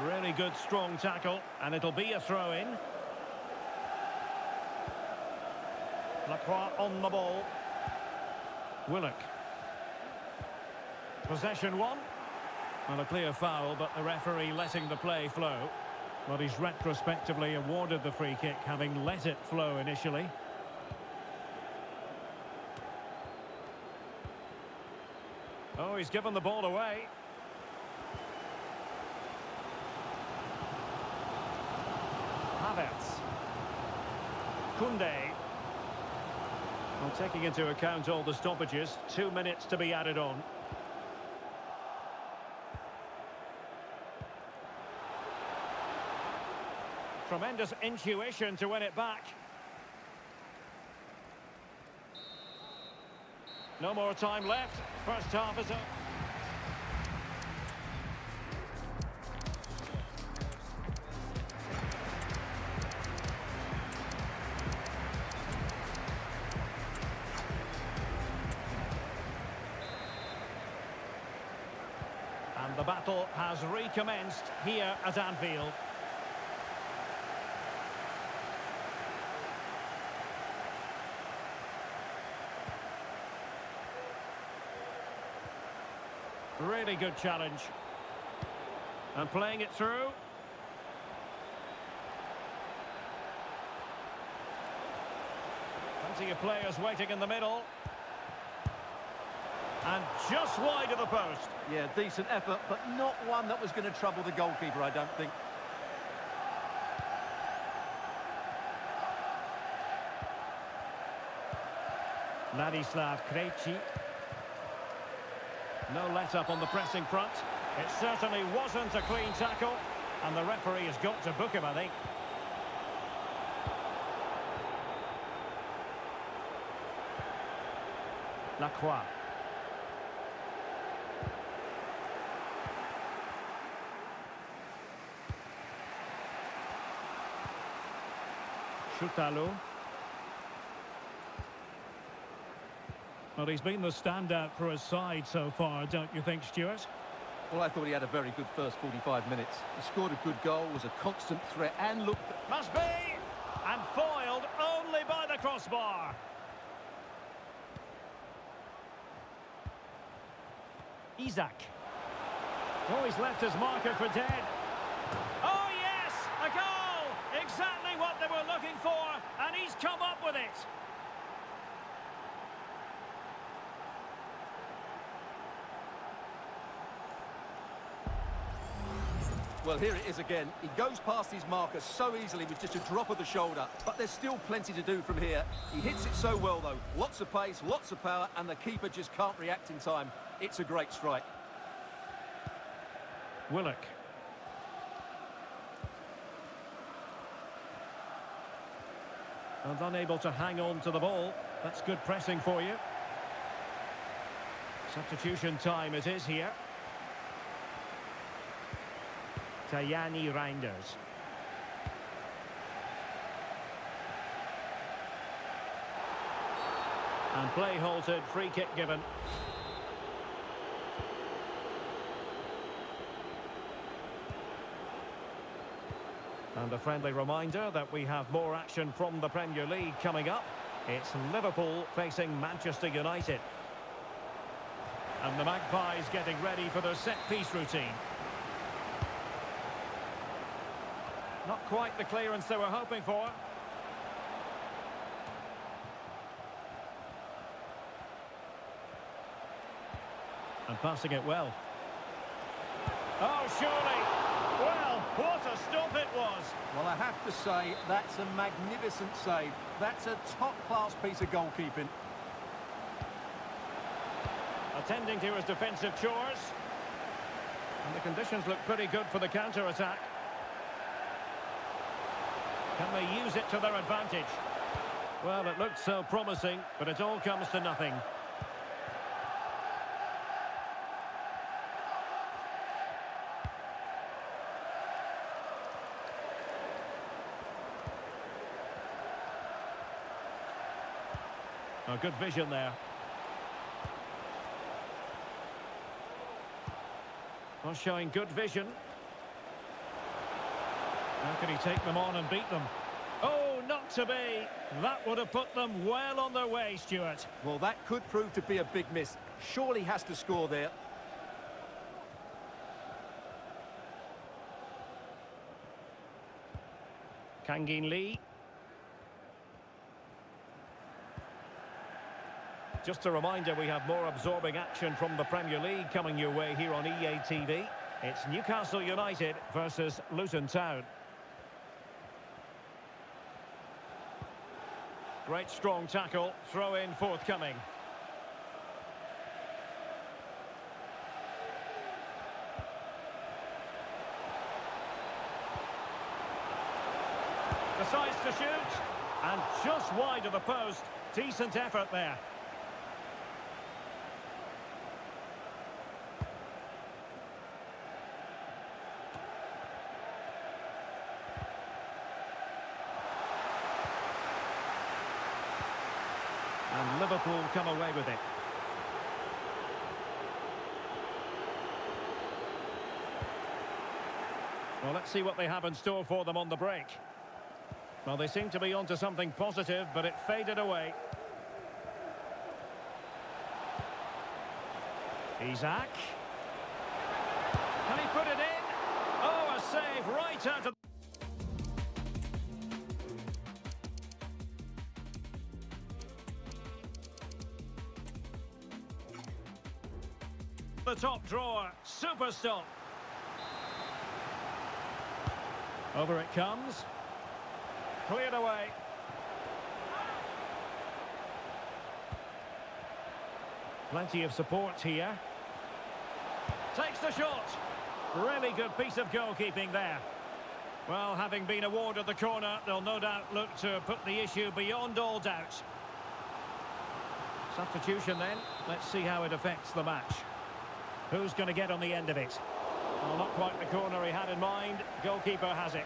Really good, strong tackle, and it'll be a throw-in. Lacroix on the ball. Willock. Possession one. Well, a clear foul, but the referee letting the play flow. But he's retrospectively awarded the free kick, having let it flow initially. Oh, he's given the ball away. Havertz. Koundé. Well, taking into account all the stoppages, 2 minutes to be added on. Tremendous intuition to win it back. No more time left. First half is up. And the battle has recommenced here at Anfield. Really good challenge. And playing it through. Plenty of players waiting in the middle. And just wide of the post. Yeah, decent effort, but not one that was going to trouble the goalkeeper, I don't think. Ladislav Krejci. No let-up on the pressing front. It certainly wasn't a clean tackle, and the referee has got to book him, I think. Lacroix. Choutalo. Well, he's been the standout for his side so far, don't you think, Stuart? Well, I thought he had a very good first 45 minutes. He scored a good goal, was a constant threat, and looked... Must be! And foiled only by the crossbar. Isak. Oh, he's left his marker for dead. Oh, yes! A goal! Exactly what they were looking for, and he's come up with it. Well, here it is again. He goes past his marker so easily with just a drop of the shoulder, but there's still plenty to do from here. He hits it so well, though. Lots of pace, lots of power, and the keeper just can't react in time. It's a great strike. Willock. And unable to hang on to the ball. That's good pressing for you. Substitution time it is here. Tajani Reinders. And play halted, free kick given. And a friendly reminder that we have more action from the Premier League coming up. It's Liverpool facing Manchester United. And the Magpies getting ready for their set-piece routine. Not quite the clearance they were hoping for. And passing it well. Oh, surely. Well, what a stop it was. Well, I have to say, that's a magnificent save. That's a top-class piece of goalkeeping. Attending to his defensive chores. And the conditions look pretty good for the counter-attack. Can they use it to their advantage? Well, it looked so promising, but it all comes to nothing. Oh, good vision there. Well, showing good vision. How can he take them on and beat them? Oh, not to be. That would have put them well on their way, Stuart. Well, that could prove to be a big miss. Surely has to score there. Kangin Lee. Just a reminder, we have more absorbing action from the Premier League coming your way here on EA TV. It's Newcastle United versus Luton Town. Great strong tackle, throw in forthcoming. Decides to shoot, and just wide of the post. Decent effort there. And Liverpool come away with it. Well, let's see what they have in store for them on the break. Well, they seem to be onto something positive, but it faded away. Isak. Can he put it in? Oh, a save right out of... the top drawer. Super stop. Over it comes. Cleared away. Plenty of support here. Takes the shot. Really good piece of goalkeeping there. Well, having been awarded the corner, they'll no doubt look to put the issue beyond all doubt. Substitution then. Let's see how it affects the match. Who's going to get on the end of it? Well, not quite the corner he had in mind. Goalkeeper has it.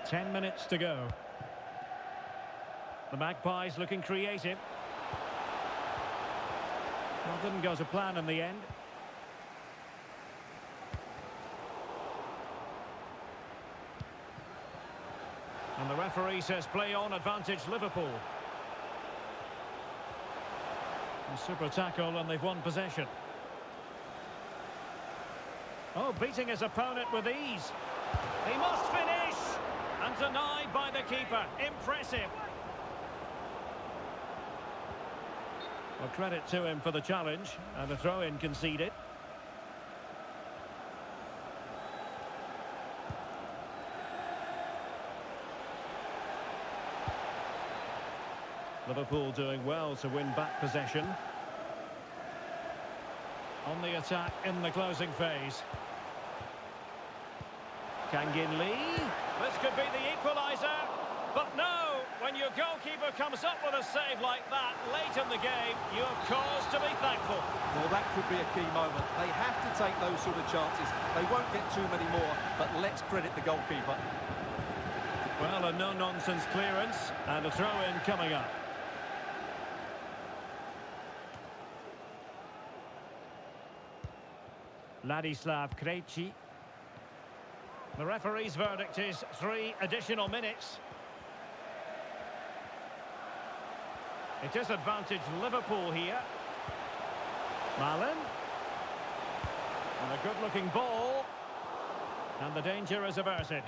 10 minutes to go. The Magpies looking creative. Well, didn't go to plan in the end. And the referee says play on, advantage Liverpool. A super tackle and they've won possession. Oh, beating his opponent with ease. He must finish! And denied by the keeper. Impressive. Well, credit to him for the challenge. And a throw-in conceded. Liverpool doing well to win back possession. On the attack in the closing phase. Kangin Lee. This could be the equaliser. But no, when your goalkeeper comes up with a save like that late in the game, you have cause to be thankful. Well, that could be a key moment. They have to take those sort of chances. They won't get too many more, but let's credit the goalkeeper. Well, a no-nonsense clearance and a throw-in coming up. Ladislav Krejci. The referee's verdict is 3 additional minutes. It is advantage Liverpool here. Malen. And a good-looking ball. And the danger is averted.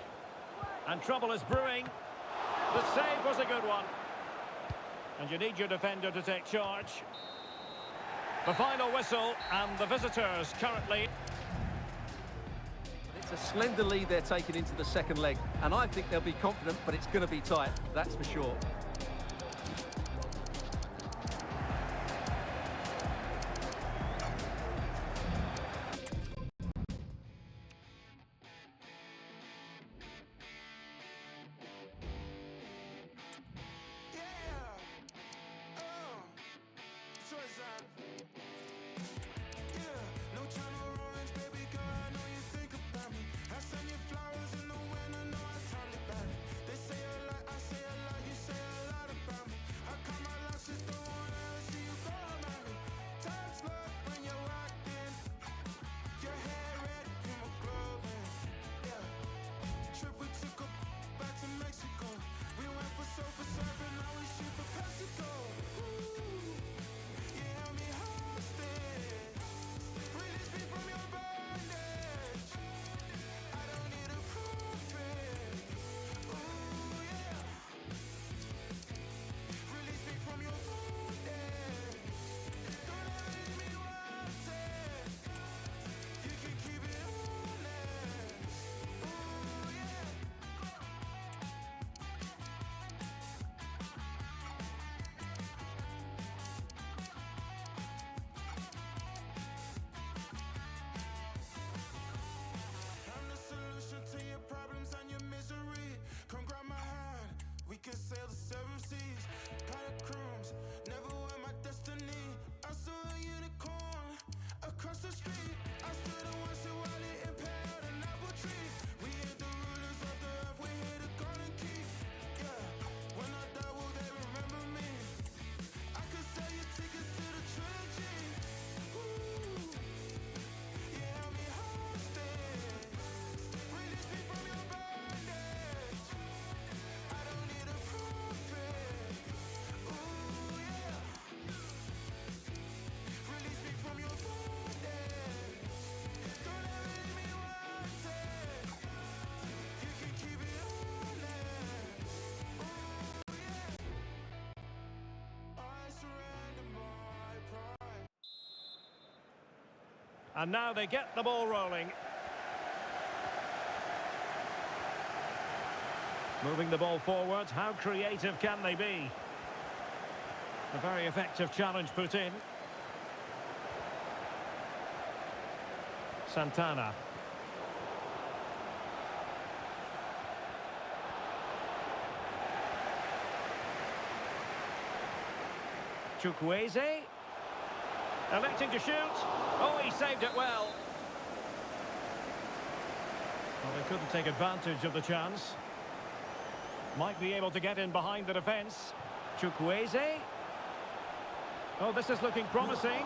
And trouble is brewing. The save was a good one. And you need your defender to take charge. The final whistle, and the visitors currently... It's a slender lead they're taking into the second leg, and I think they'll be confident, but it's going to be tight, that's for sure. Flowers in the wind, I know I sound it back. They say a lot, I say a lot, you say a lot. seven seas, catacombs, never were my destiny. I saw a unicorn across the street. I stood and watched it while it impaled an apple tree. We ain't the rulers of the earth, we hit the golden key. Yeah, when I die, will they remember me? I could sell you tickets to the trilogy. Ooh, you held me hostage, release me from your bondage. I don't need a prophet. Ooh, yeah. Release me from your bondage. Don't ever leave me wanting. You can keep it honest. Ooh, yeah. I surrender my pride. And now they get the ball rolling. Moving the ball forward, how creative can they be? A very effective challenge put in. Santana. Chukwueze. Electing to shoot. Oh, he saved it well. Well, they couldn't take advantage of the chance. Might be able to get in behind the defence. Chukwueze. Oh, this is looking promising.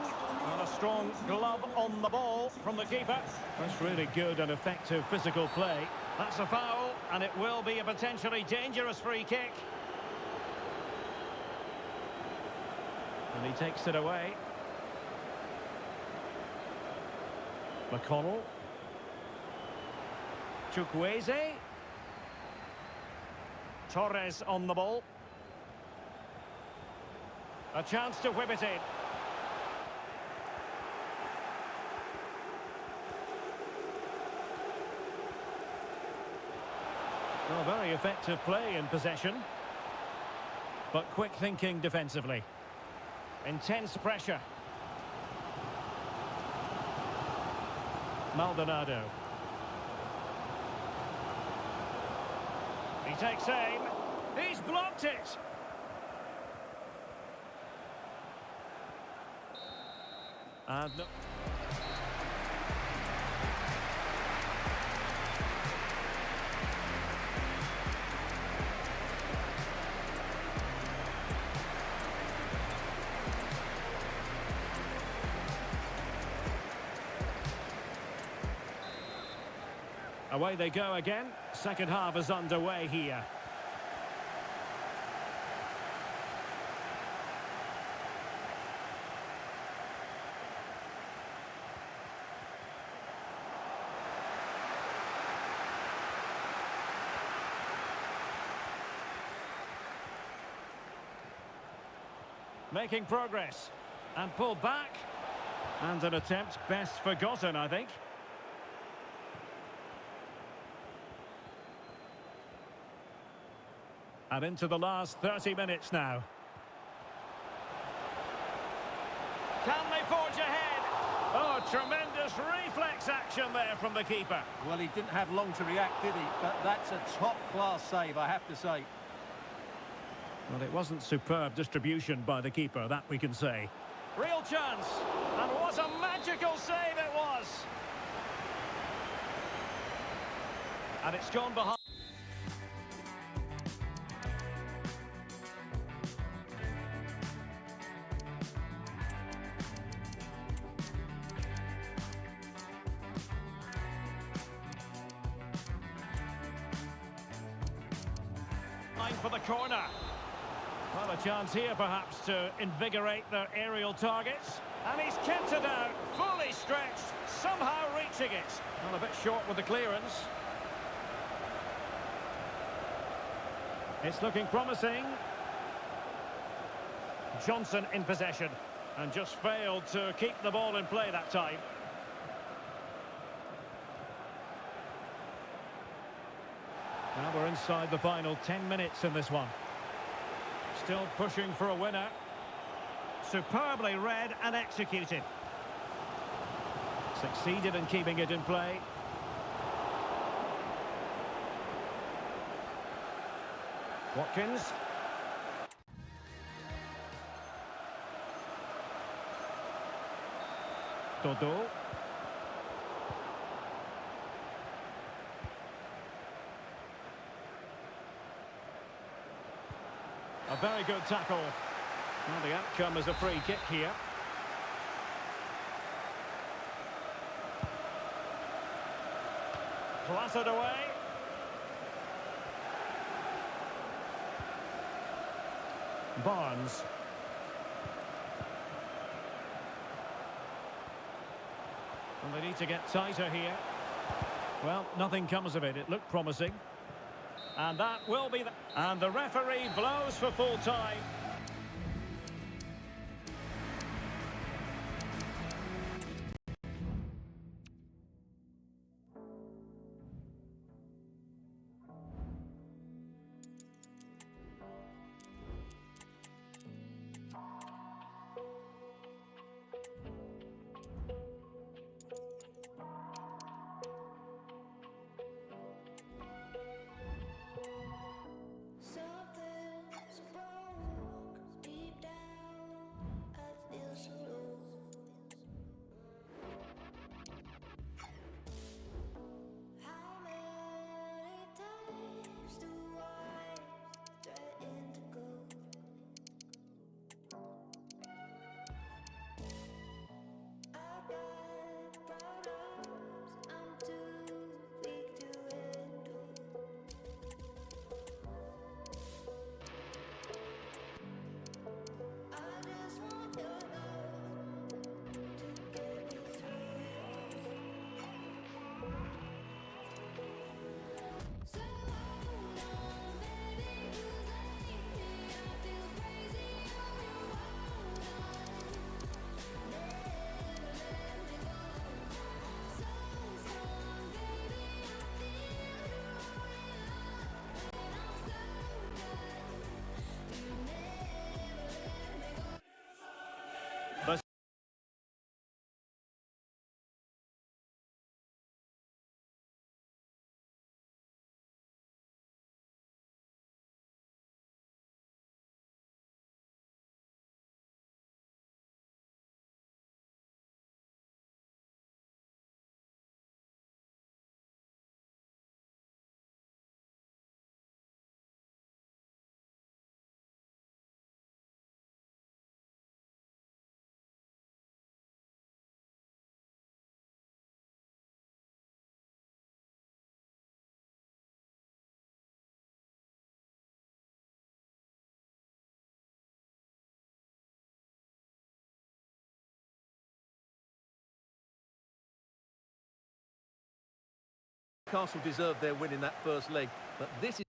And a strong glove on the ball from the keeper. That's really good and effective physical play. That's a foul, and it will be a potentially dangerous free kick. And he takes it away. McConnell. Chukwueze. Torres on the ball. A chance to whip it in. Well, very effective play in possession. But quick thinking defensively. Intense pressure. Maldonado. He takes aim. He's blocked it. And no. Away they go again. Second half is underway here. Making progress. And pulled back. And an attempt best forgotten, I think. And into the last 30 minutes now. Can they forge ahead? Oh, tremendous reflex action there from the keeper. Well, he didn't have long to react, did he? But that's a top-class save, I have to say. Well, it wasn't superb distribution by the keeper, that we can say. Real chance. And what a magical save it was. And it's gone behind. For the corner. Well, a chance here perhaps to invigorate their aerial targets. And he's kept it out, fully stretched, somehow reaching it. Well, a bit short with the clearance. It's looking promising. Johnson in possession and just failed to keep the ball in play that time. Now we're inside the final 10 minutes in this one. Still pushing for a winner. Superbly read and executed. Succeeded in keeping it in play. Watkins. Todo. A very good tackle. Well, the outcome is a free kick here. Clattered away. Barnes. And they need to get tighter here. Well, nothing comes of it. It looked promising. And that will be and the referee blows for full time. Something's broke deep down. I feel so low. How many times do I threaten to go? I got problems I'm too weak to handle. I just want your love to get me through. So hold on, baby, 'cause lately I feel crazy on you. Hold on, never let me go. So strong, baby, I feel you rolling up, and I'm so glad you never let me go. But Newcastle deserved their win in that first leg, but this is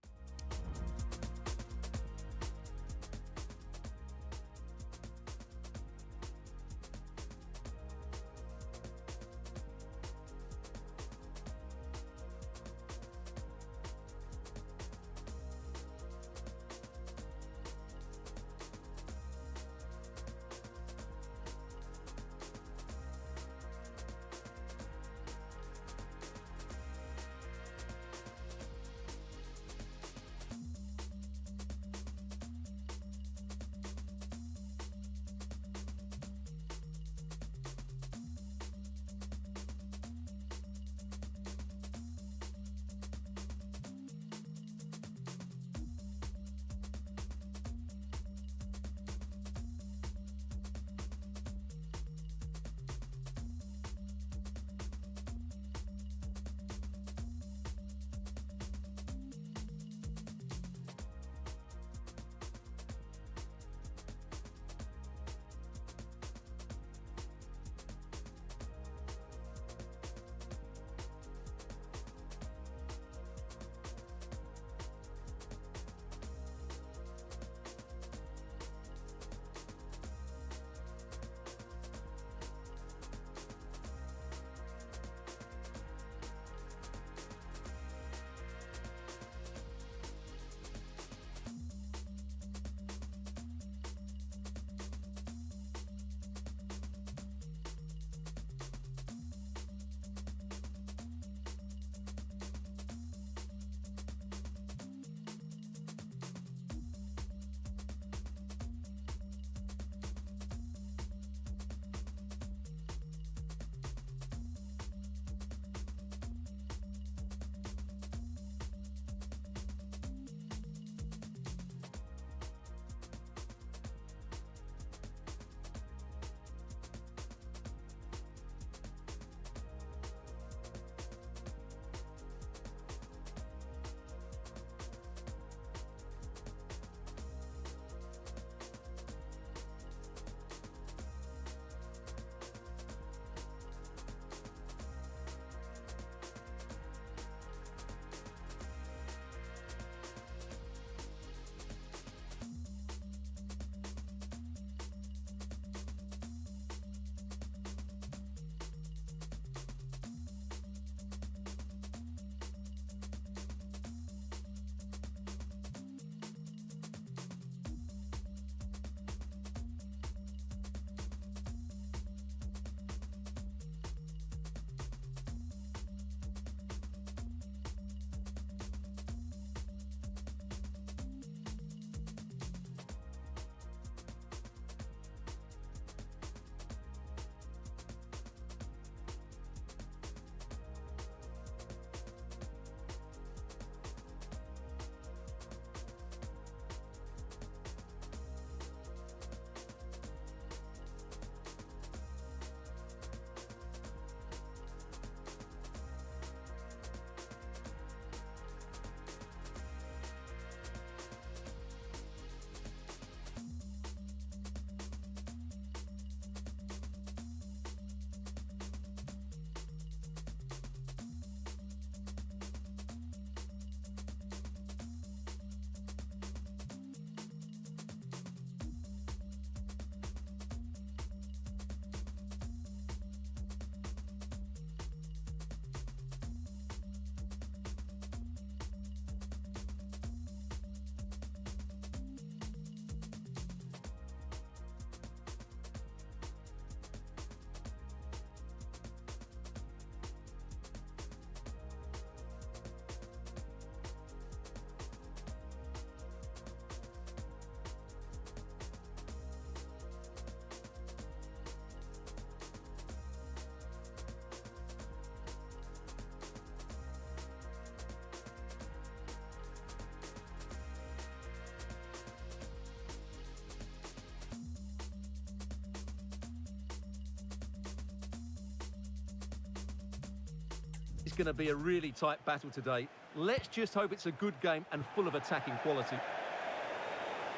going to be a really tight battle today. Let's just hope it's a good game and full of attacking quality.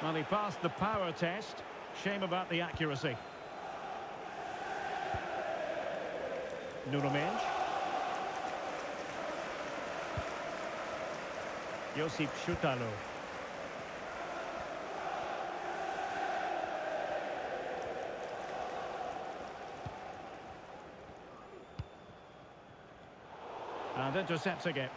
Well, he passed the power test. Shame about the accuracy. Nuno Mendes. Josip Šutalo. And intercepts again.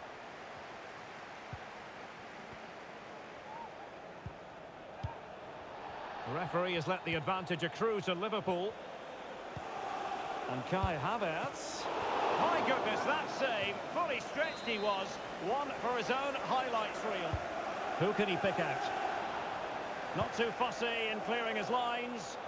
The referee has let the advantage accrue to Liverpool. And Kai Havertz. My goodness, that save. Fully stretched he was. One for his own highlights reel. Who can he pick out? Not too fussy in clearing his lines.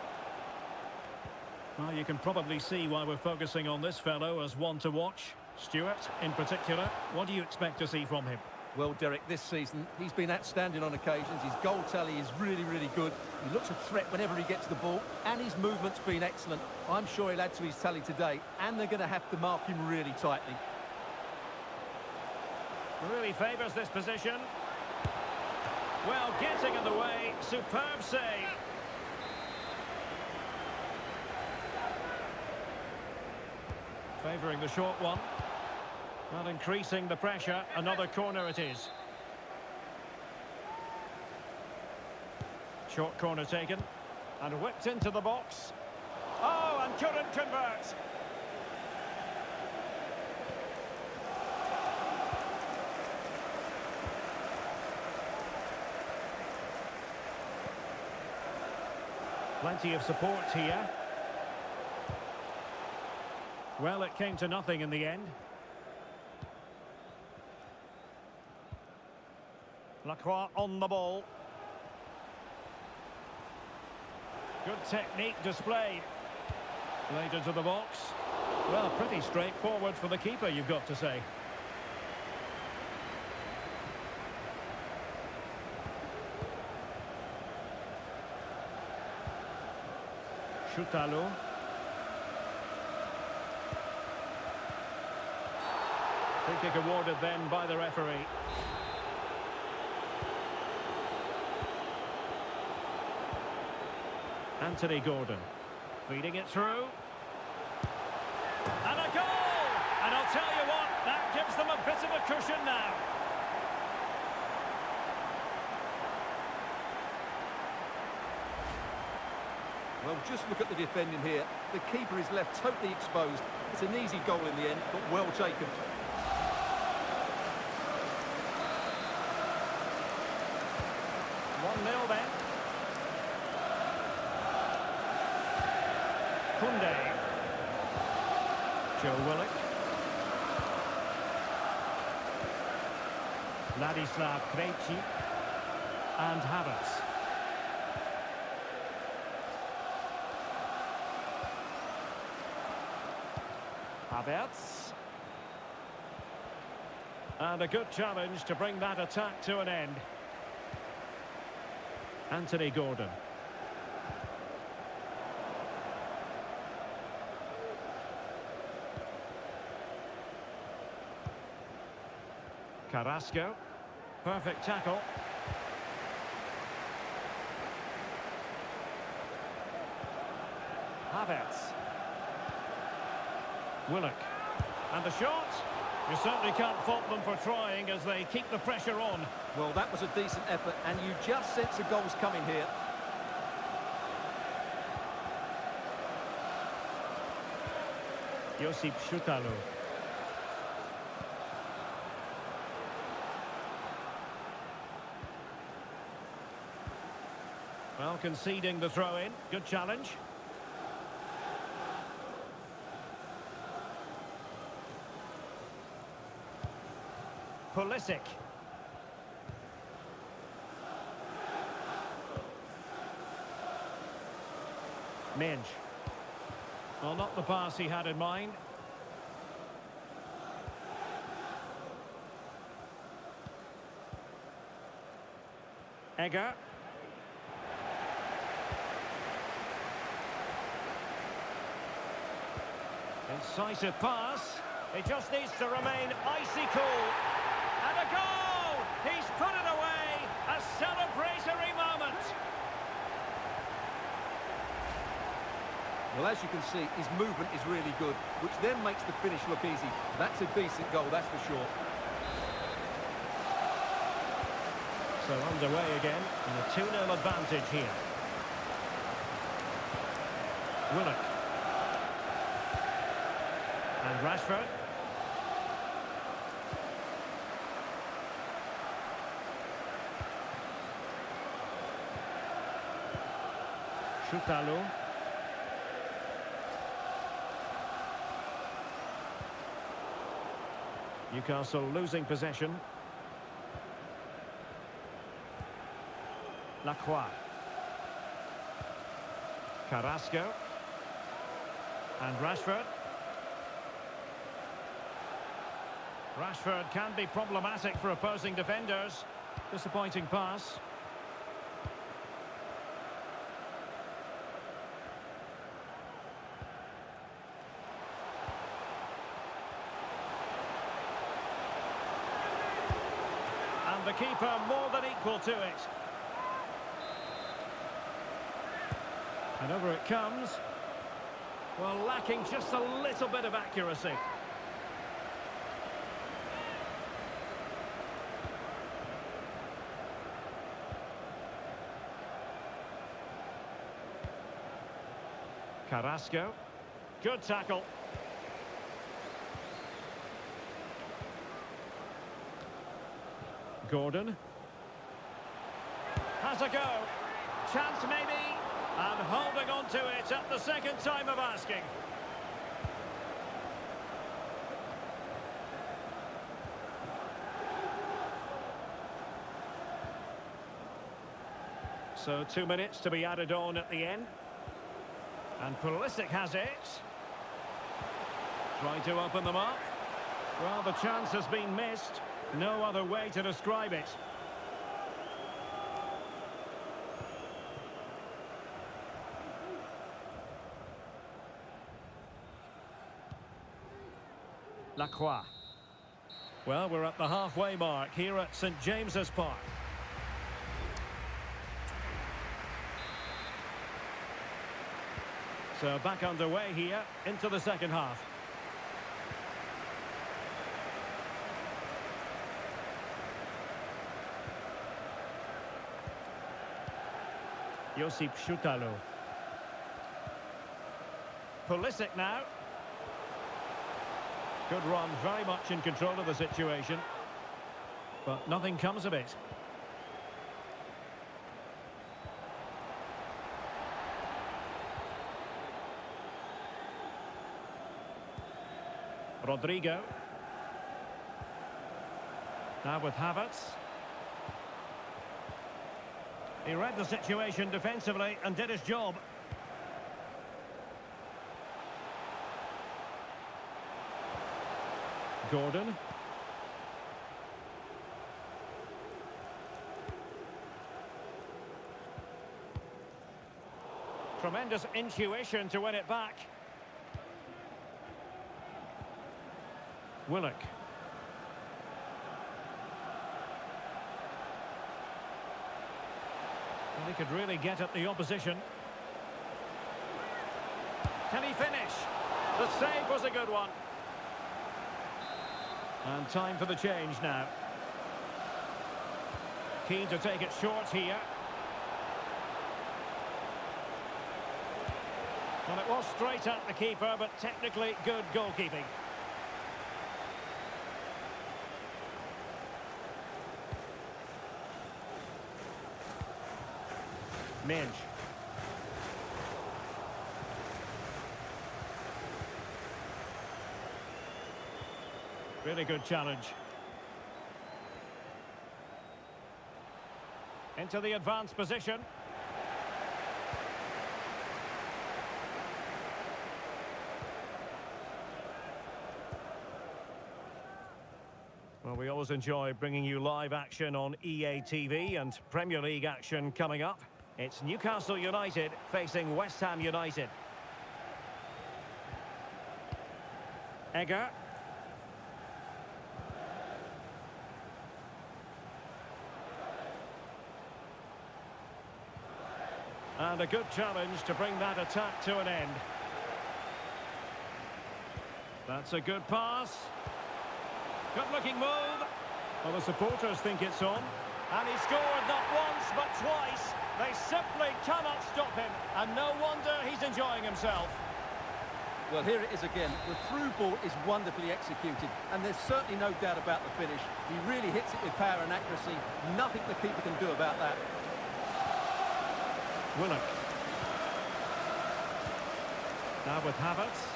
Well, you can probably see why we're focusing on this fellow as one to watch. Stuart, in particular, what do you expect to see from him? Well, Derek, this season, he's been outstanding on occasions. His goal tally is really, really good. He looks a threat whenever he gets the ball, and his movement's been excellent. I'm sure he'll add to his tally today, and they're going to have to mark him really tightly. Really favours this position. Well, getting in the way. Superb save. Favouring the short one. Not increasing the pressure. Another corner it is. Short corner taken. And whipped into the box. Oh, and couldn't convert. Plenty of support here. Well, it came to nothing in the end. Lacroix on the ball. Good technique displayed. Played into the box. Well, pretty straightforward for the keeper, you've got to say. Šutalo. Free kick awarded then by the referee. Anthony Gordon. Feeding it through. And a goal! And I'll tell you what, that gives them a bit of a cushion now. Well, just look at the defending here. The keeper is left totally exposed. It's an easy goal in the end, but well taken. Then. Koundé. Joe Willock. Ladislav Krejci. And Havertz. Havertz. And a good challenge to bring that attack to an end. Anthony Gordon. Carrasco. Perfect tackle. Havertz. Willock. And the shot. You certainly can't fault them for trying as they keep the pressure on. Well, that was a decent effort, and you just sense the goals coming here. Josip Šutalo. Well, conceding the throw-in. Good challenge. Pulisic. Minge. Well, not the pass he had in mind. Egger. Incisive pass. He just needs to remain icy cool. And a goal! He's put it away! A celebratory moment! Well, as you can see, his movement is really good, which then makes the finish look easy. That's a decent goal, that's for sure. So underway again, and a 2-0 advantage here. Willock. And Rashford. Choutalu. Newcastle losing possession. Lacroix. Carrasco. And Rashford. Rashford can be problematic for opposing defenders. Disappointing pass. And the keeper more than equal to it. And over it comes. Well, lacking just a little bit of accuracy. Carrasco. Good tackle. Gordon. Has a go. Chance maybe. And holding on to it at the second time of asking. So 2 minutes to be added on at the end. And Pulisic has it. Trying to open them up. Well, the chance has been missed. No other way to describe it. Lacroix. Well, we're at the halfway mark here at St James's Park. So back underway here into the second half. Josip Choutalu. Pulisic now. Good run, very much in control of the situation. But nothing comes of it. Rodrigo. Now with Havertz. He read the situation defensively and did his job. Gordon. Tremendous intuition to win it back. Willock. Well, he could really get at the opposition. Can he finish? The save was a good one. And time for the change now. Keen to take it short here. Well, it was straight at the keeper, but technically good goalkeeping. Minge. Really good challenge. Into the advanced position. Well, we always enjoy bringing you live action on EA TV and Premier League action coming up. It's Newcastle United facing West Ham United. Egger. And a good challenge to bring that attack to an end. That's a good pass. Good-looking move. Well, the supporters think it's on. And he scored not once, but twice. They simply cannot stop him. And no wonder he's enjoying himself. Well, here it is again. The through ball is wonderfully executed, and there's certainly no doubt about the finish. He really hits it with power and accuracy. Nothing the keeper can do about that. Willock. Now with Havertz.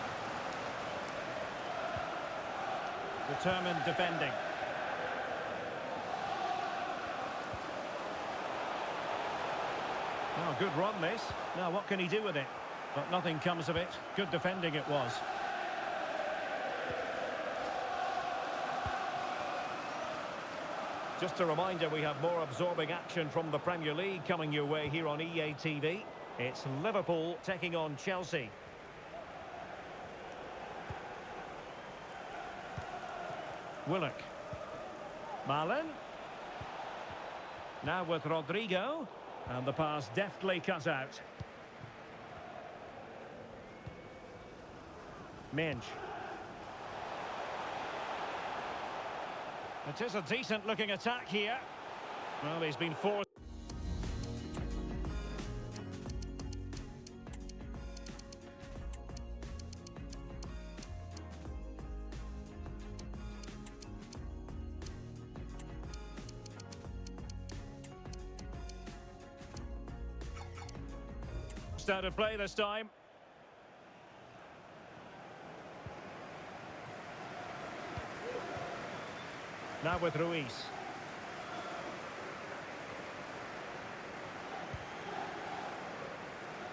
Determined defending. Oh, good run this. Now what can he do with it? But nothing comes of it. Good defending it was. Just a reminder, we have more absorbing action from the Premier League coming your way here on EA TV. It's Liverpool taking on Chelsea. Willock. Malen. Now with Rodrigo. And the pass deftly cut out. Minge. It is a decent looking attack here. Well, he's been forced. Out of play this time. Now with Ruiz.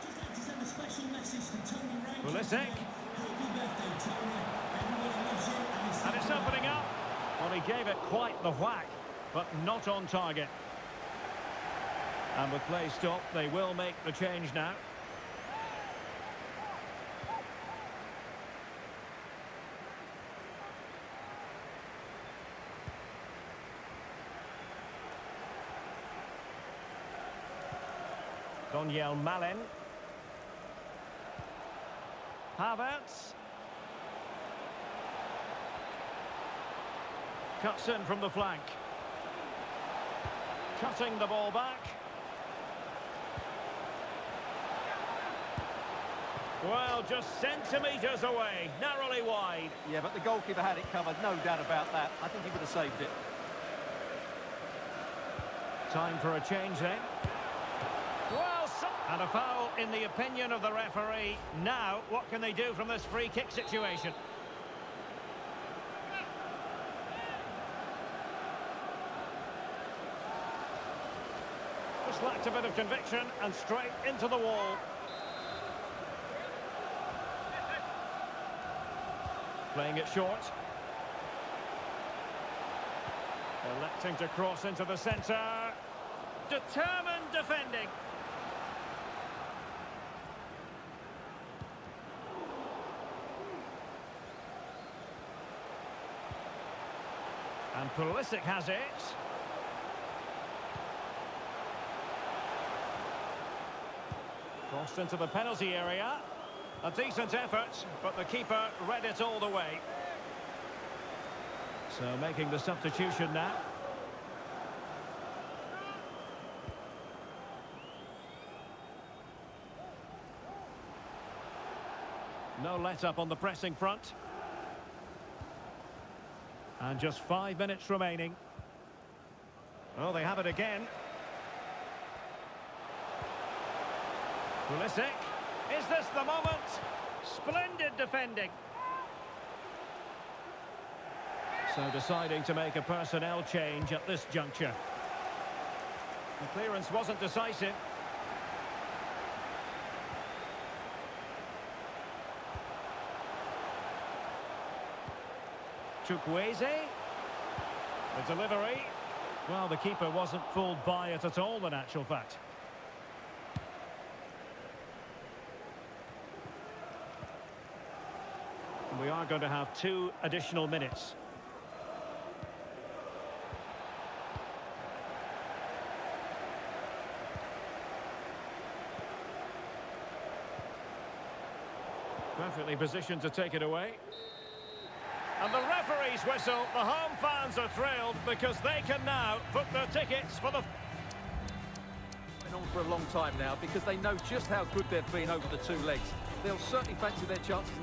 Just like to send a special message to Tony Rankin. Pulisic. Happy birthday, Tony. Everybody loves you And it's opening up. Well, he gave it quite the whack, but not on target. And with play stopped, they will make the change now. Donyell Malen. Havertz. Cuts in from the flank. Cutting the ball back. Well, just centimetres away, narrowly wide. Yeah, but the goalkeeper had it covered, no doubt about that. I think he would have saved it. Time for a change then. Well, and a foul in the opinion of the referee. Now, what can they do from this free kick situation? Just lacked a bit of conviction and straight into the wall. Playing it short. Electing to cross into the centre. Determined defending. And Pulisic has it. Crossed into the penalty area. A decent effort, but the keeper read it all the way. So making the substitution now. No let-up on the pressing front. And just 5 minutes remaining. Oh, they have it again. Pulisic. Is this the moment? Splendid defending. So deciding to make a personnel change at this juncture. The clearance wasn't decisive. Chukwueze. The delivery. Well, the keeper wasn't fooled by it at all, in actual fact. We are going to have 2 additional minutes. Perfectly positioned to take it away. And the referee's whistle. The home fans are thrilled because they can now book their tickets for the... Been on for a long time now because they know just how good they've been over the two legs. They'll certainly fancy their chances.